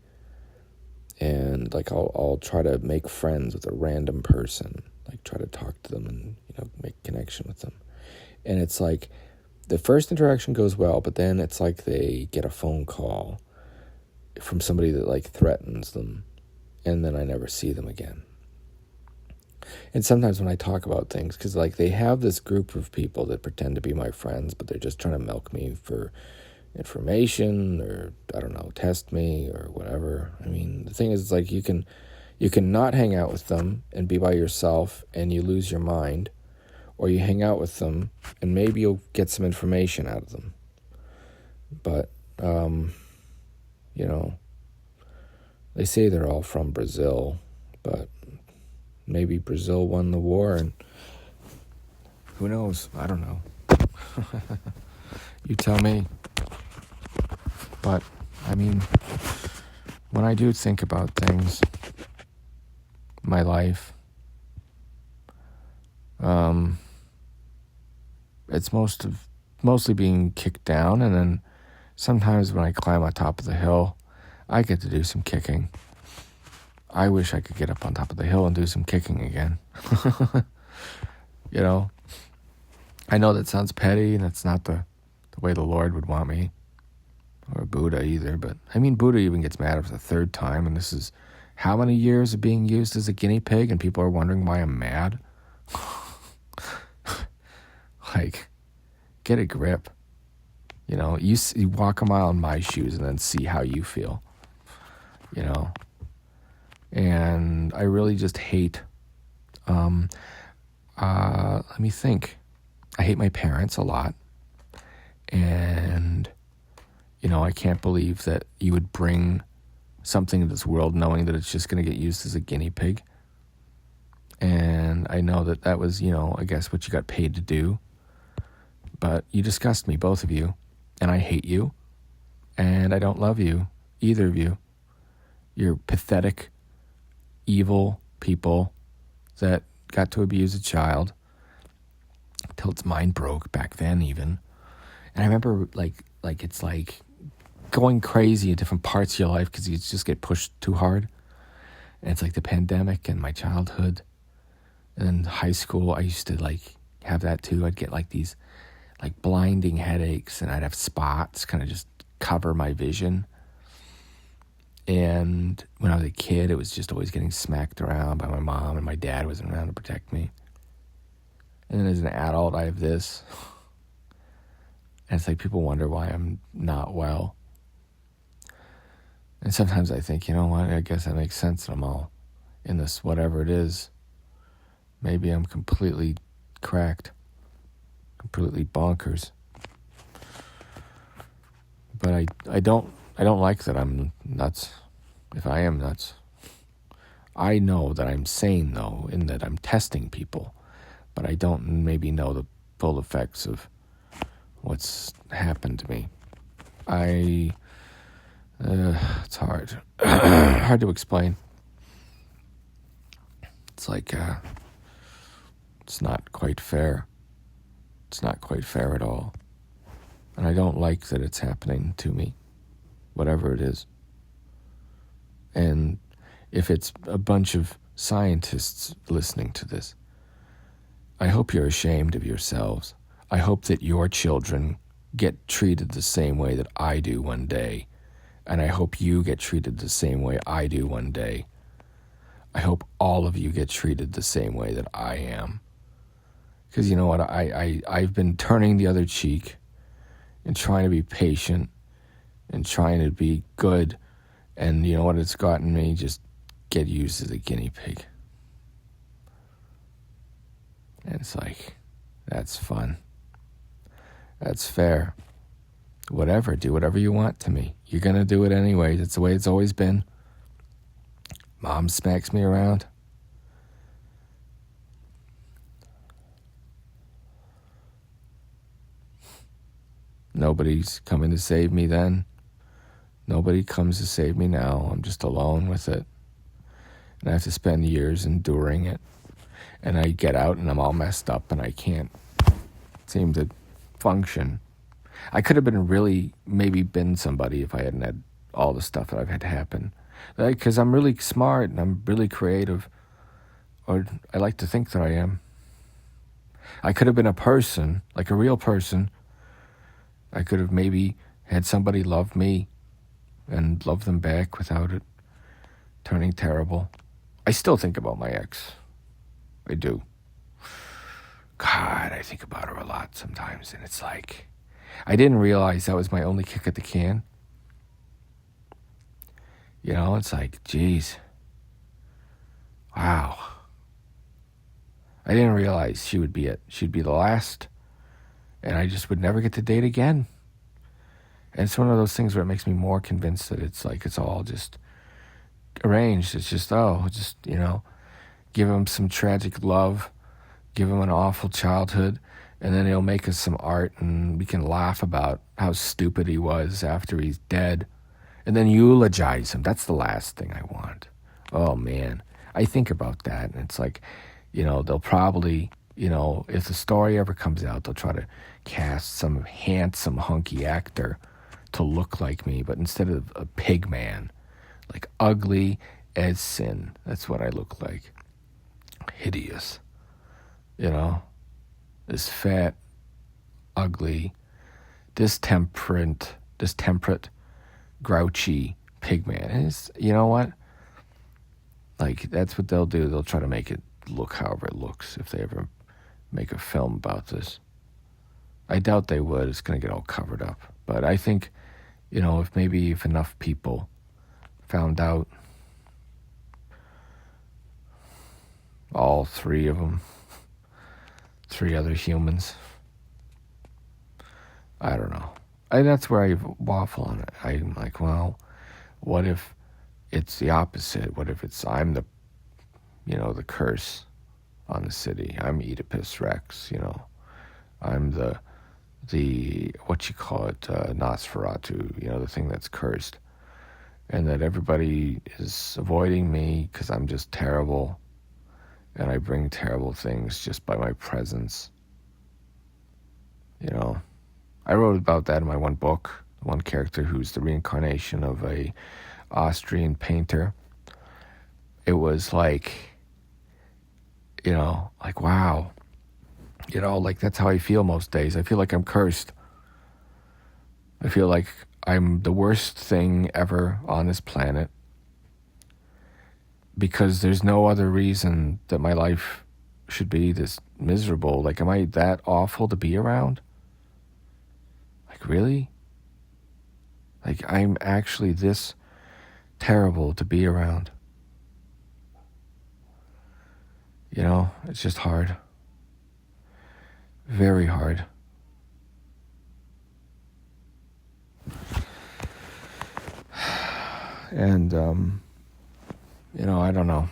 And like I'll try to make friends with a random person. Like try to talk to them and, make connection with them. And it's like the first interaction goes well, but then it's like they get a phone call from somebody that like threatens them. And then I never see them again. And sometimes when I talk about things, because like they have this group of people that pretend to be my friends, but they're just trying to milk me for information or, I don't know, test me or whatever. I mean, the thing is, it's like you can not hang out with them and be by yourself and you lose your mind, or you hang out with them and maybe you'll get some information out of them. But, they say they're all from Brazil, but maybe Brazil won the war, and who knows? I don't know. You tell me. But, I mean, when I do think about things, my life, it's mostly being kicked down, and then sometimes when I climb on top of the hill, I get to do some kicking. I wish I could get up on top of the hill and do some kicking again. I know that sounds petty, and that's not the way the Lord would want me, or Buddha either, but I mean, Buddha even gets mad for the third time, and this is how many years of being used as a guinea pig, and people are wondering why I'm mad? Like, get a grip. You walk a mile in my shoes and then see how you feel. And I really just hate, let me think. I hate my parents a lot. And, I can't believe that you would bring something into this world knowing that it's just going to get used as a guinea pig. And I know that was, I guess what you got paid to do. But you disgust me, both of you. And I hate you. And I don't love you, either of you. You're pathetic, evil people that got to abuse a child till its mind broke back then even. And I remember like it's like going crazy in different parts of your life because you just get pushed too hard. And it's like the pandemic and my childhood. And then high school, I used to like have that too. I'd get like these like blinding headaches, and I'd have spots kind of just cover my vision. And when I was a kid, it was just always getting smacked around by my mom, and my dad wasn't around to protect me. And then as an adult, I have this. And it's like people wonder why I'm not well. And sometimes I think, you know what, I guess that makes sense that I'm all in this whatever it is. Maybe I'm completely cracked, completely bonkers. But I don't like that I'm nuts, if I am nuts. I know that I'm sane, though, in that I'm testing people, but I don't maybe know the full effects of what's happened to me. It's hard. Hard to explain. It's like, it's not quite fair. It's not quite fair at all. And I don't like that it's happening to me, whatever it is. And if it's a bunch of scientists listening to this, I hope you're ashamed of yourselves. I hope that your children get treated the same way that I do one day. And I hope you get treated the same way I do one day. I hope all of you get treated the same way that I am. Because you know what, I've been turning the other cheek and trying to be patient and trying to be good. And you know what it's gotten me? Just get used as a guinea pig. And it's like, that's fun. That's fair. Whatever, do whatever you want to me. You're going to do it anyway. That's the way it's always been. Mom smacks me around. Nobody's coming to save me then. Nobody comes to save me now. I'm just alone with it. And I have to spend years enduring it. And I get out and I'm all messed up and I can't seem to function. I could have maybe been somebody if I hadn't had all the stuff that I've had happen. Because I'm really smart and I'm really creative. Or I like to think that I am. I could have been a person, like a real person. I could have maybe had somebody love me and love them back without it turning terrible. I still think about my ex. I do. God, I think about her a lot sometimes, and it's like, I didn't realize that was my only kick at the can. You know, it's like, geez. Wow. I didn't realize she would be it. She'd be the last, and I just would never get to date again. And it's one of those things where it makes me more convinced that it's like, it's all just arranged. It's just, give him some tragic love, give him an awful childhood, and then he'll make us some art and we can laugh about how stupid he was after he's dead. And then eulogize him. That's the last thing I want. Oh, man. I think about that, and it's like, they'll probably, if the story ever comes out, they'll try to cast some handsome, hunky actor to look like me, but instead of a pig man, like ugly as sin. That's what I look like. Hideous. This fat, ugly, distemperate, grouchy pig man. And it's, you know what? Like, that's what they'll do. They'll try to make it look however it looks if they ever make a film about this. I doubt they would. It's going to get all covered up. But I think, if enough people found out, all three of them, 3 other humans, I don't know. That's where I waffle on it. I'm like, well, what if it's the opposite? What if I'm the, the curse on the city? I'm Oedipus Rex, I'm the Nosferatu, the thing that's cursed. And that everybody is avoiding me because I'm just terrible. And I bring terrible things just by my presence. I wrote about that in my one book, one character who's the reincarnation of a Austrian painter. It was like, wow. That's how I feel most days. I feel like I'm cursed. I feel like I'm the worst thing ever on this planet. Because there's no other reason that my life should be this miserable. Like, am I that awful to be around? Like, really? Like, I'm actually this terrible to be around. It's just hard. Very hard. And, I don't know.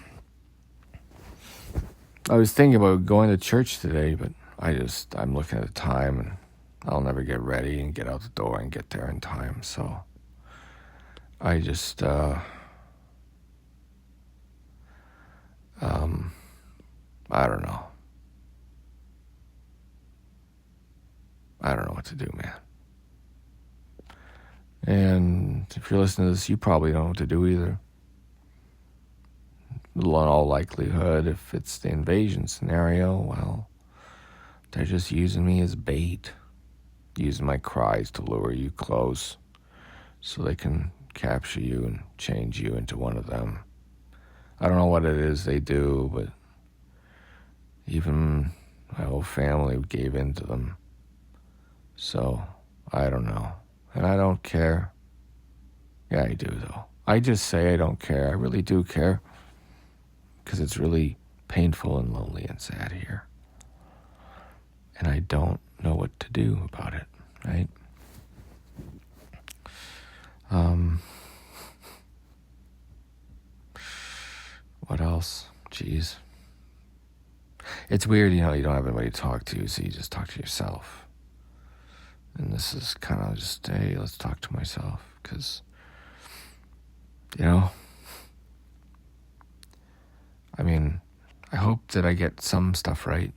I was thinking about going to church today, but I'm looking at the time and I'll never get ready and get out the door and get there in time. So I just, I don't know. I don't know what to do, man. And if you're listening to this, you probably don't know what to do either. In all likelihood, if it's the invasion scenario, well, they're just using me as bait. Using my cries to lure you close so they can capture you and change you into one of them. I don't know what it is they do, but even my whole family gave in to them. So, I don't know. And I don't care. Yeah, I do, though. I just say I don't care. I really do care. Because it's really painful and lonely and sad here. And I don't know what to do about it, right? What else? Jeez. It's weird, you don't have anybody to talk to, so you just talk to yourself. And this is kind of just, hey, let's talk to myself. Because, I mean, I hope that I get some stuff right.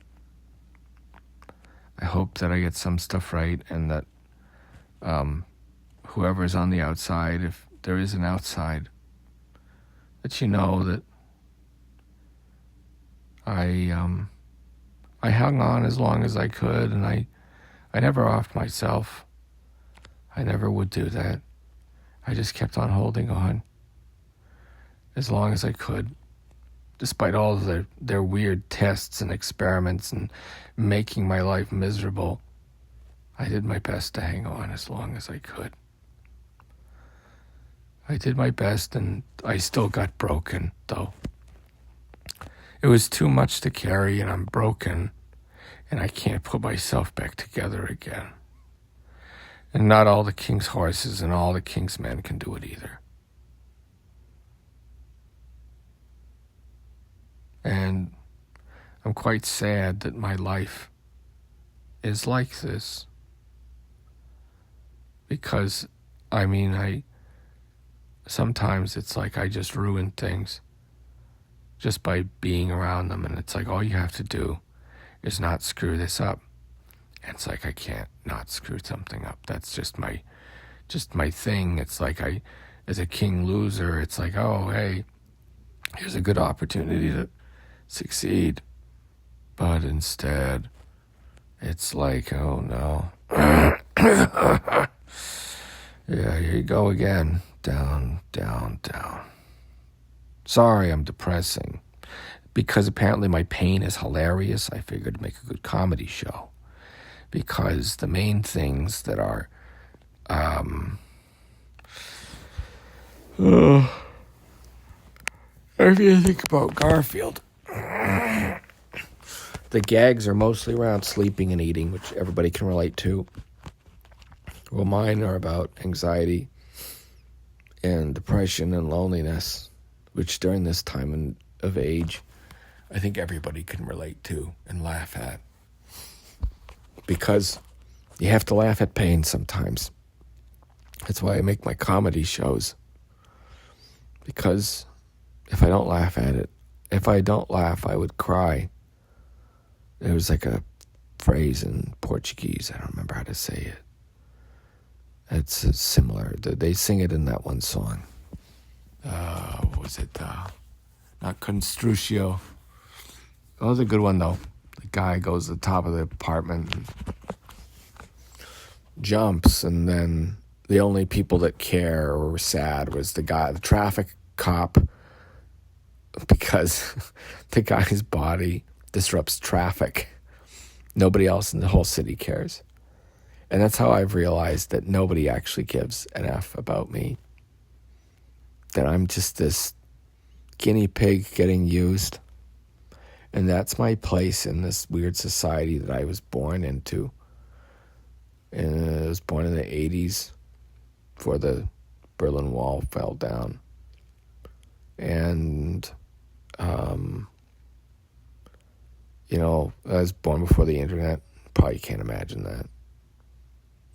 I hope that I get some stuff right, and that whoever's on the outside, if there is an outside, that you know that I hung on as long as I could, and I never offed myself. I never would do that. I just kept on holding on as long as I could, despite all of their weird tests and experiments and making my life miserable. I did my best to hang on as long as I could. I did my best, and I still got broken, though. It was too much to carry, and I'm broken, and I can't put myself back together again. And not all the king's horses and all the king's men can do it either. And I'm quite sad that my life is like this. Because, sometimes it's like I just ruin things just by being around them. And it's like all you have to do is not screw this up. And it's like I can't not screw something up. That's just my thing. It's like as a king loser, it's like, oh, hey, here's a good opportunity to succeed. But instead, it's like, oh no. Yeah, here you go again. Down, down, down. Sorry, I'm depressing. Because apparently my pain is hilarious, I figured to make a good comedy show. Because the main things that are, if you think about Garfield, the gags are mostly around sleeping and eating, which everybody can relate to. Well, mine are about anxiety and depression and loneliness, which during this time of age, I think everybody can relate to and laugh at. Because you have to laugh at pain sometimes. That's why I make my comedy shows. Because if I don't laugh at it, if I don't laugh, I would cry. There was like a phrase in Portuguese, I don't remember how to say it. It's similar. They sing it in that one song. What was it? Not Construcio. That was a good one, though. The guy goes to the top of the apartment and jumps, and then the only people that care or were sad was the traffic cop, because the guy's body disrupts traffic. Nobody else in the whole city cares. And that's how I've realized that nobody actually gives an F about me. That I'm just this guinea pig getting used. And that's my place in this weird society that I was born into. And I was born in the 80s before the Berlin Wall fell down. And, I was born before the internet. Probably can't imagine that.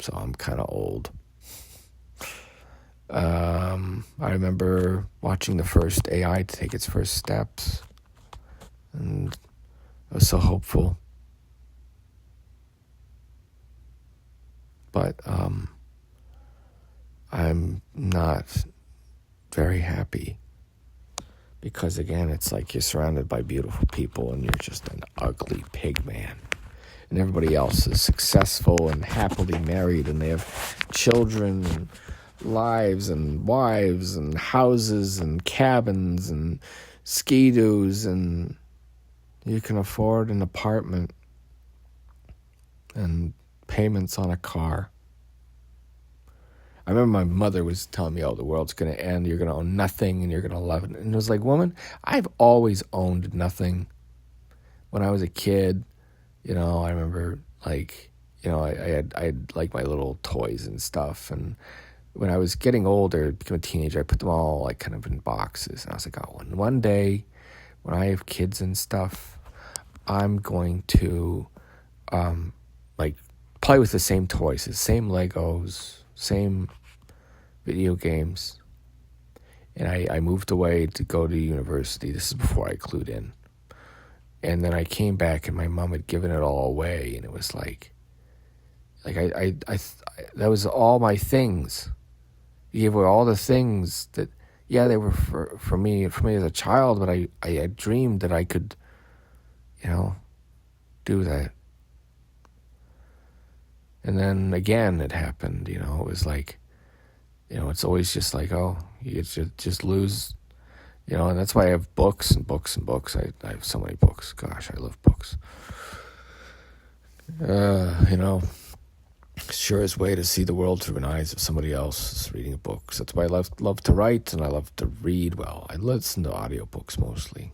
so I'm kind of old. I remember watching the first AI take its first steps, and I was so hopeful. But I'm not very happy because, again, it's like you're surrounded by beautiful people and you're just an ugly pig man. And everybody else is successful and happily married, and they have children and lives and wives and houses and cabins and ski-doos, and you can afford an apartment and payments on a car. I remember my mother was telling me, oh, the world's going to end, you're going to own nothing, and you're going to love it. And it was like, woman, I've always owned nothing. When I was a kid, you know, I remember, like, you know, I had like my little toys and stuff. And when I was getting older, became a teenager, I put them all like kind of in boxes. And I was like, oh, one day when I have kids and stuff, I'm going to like play with the same toys, the same Legos, same video games. And I moved away to go to university. This is before I clued in. And then I came back and my mom had given it all away. And it was like I that was all my things. You gave away all the things that, yeah, they were for me as a child, but I had dreamed that I could, you know, do that. And then again, it happened, you know, it was like, you know, it's always just like, oh, you just lose, you know, and that's why I have books and books and books. I have so many books. Gosh, I love books. You know, surest way to see the world through the eyes of somebody else is reading books. That's why I love to write and I love to read. Well, I listen to audiobooks mostly.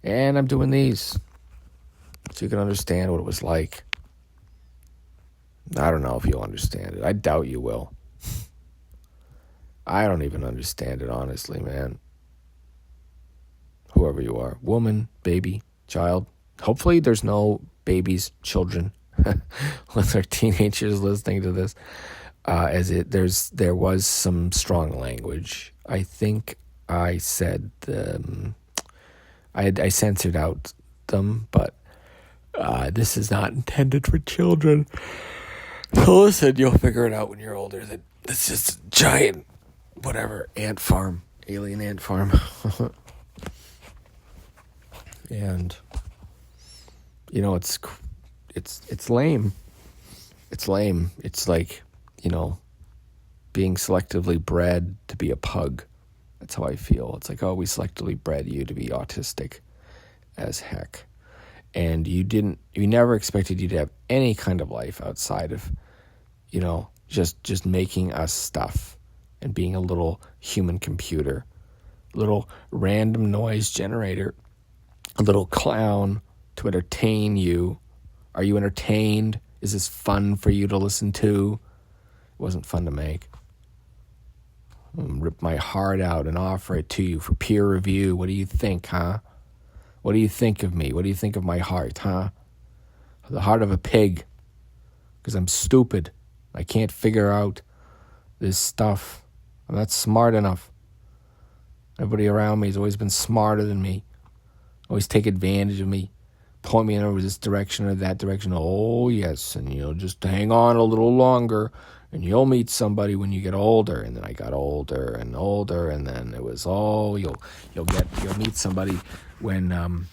And I'm doing these so you can understand what it was like. I don't know if you'll understand it. I doubt you will. I don't even understand it, honestly, man. Whoever you are, woman, baby, child. Hopefully there's no babies, children, when they're teenagers listening to this. There was some strong language. I think I said I censored out them, but this is not intended for children. So listen, you'll figure it out when you're older that this is a giant, whatever, ant farm, alien ant farm. And, you know, it's lame. It's lame. It's like, you know, being selectively bred to be a pug. That's how I feel. It's like, oh, we selectively bred you to be autistic as heck. And you never expected you to have any kind of life outside of, you know, just making us stuff and being a little human computer, a little random noise generator, a little clown to entertain you. Are you entertained? Is this fun for you to listen to? It wasn't fun to make. Rip my heart out and offer it to you for peer review. What do you think, huh? What do you think of me? What do you think of my heart, huh? The heart of a pig. Because I'm stupid. I can't figure out this stuff. I'm not smart enough. Everybody around me has always been smarter than me. Always take advantage of me. Point me in this direction or that direction. Oh, yes. And you'll just hang on a little longer. And you'll meet somebody when you get older. And then I got older and older. And then it was, oh, you'll meet somebody when,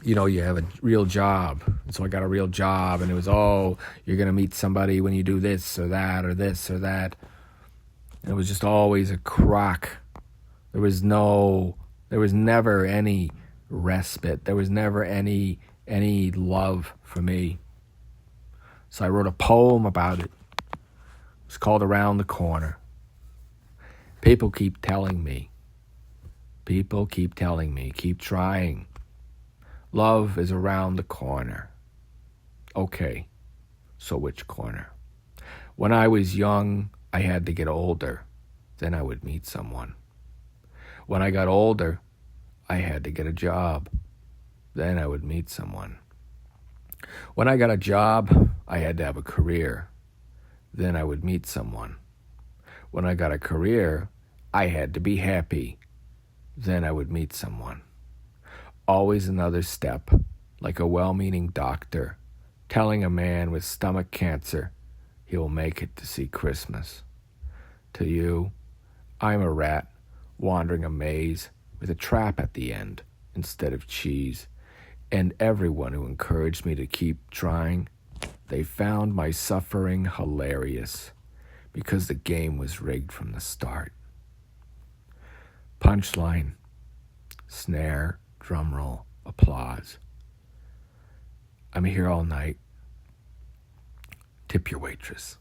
you know, you have a real job. And so I got a real job. And it was, oh, you're going to meet somebody when you do this or that or this or that. And it was just always a crock. There was never any respite. There was never any love for me. So I wrote a poem about it. It's called Around the Corner. People keep telling me, keep trying. Love is around the corner. Okay, so which corner? When I was young, I had to get older. Then I would meet someone. When I got older, I had to get a job. Then I would meet someone. When I got a job, I had to have a career. Then I would meet someone. When I got a career, I had to be happy. Then I would meet someone. Always another step, like a well-meaning doctor telling a man with stomach cancer he will make it to see Christmas. To you, I'm a rat wandering a maze with a trap at the end instead of cheese, and everyone who encouraged me to keep trying, they found my suffering hilarious because the game was rigged from the start. Punchline, snare, drum roll, applause. I'm here all night. Tip your waitress.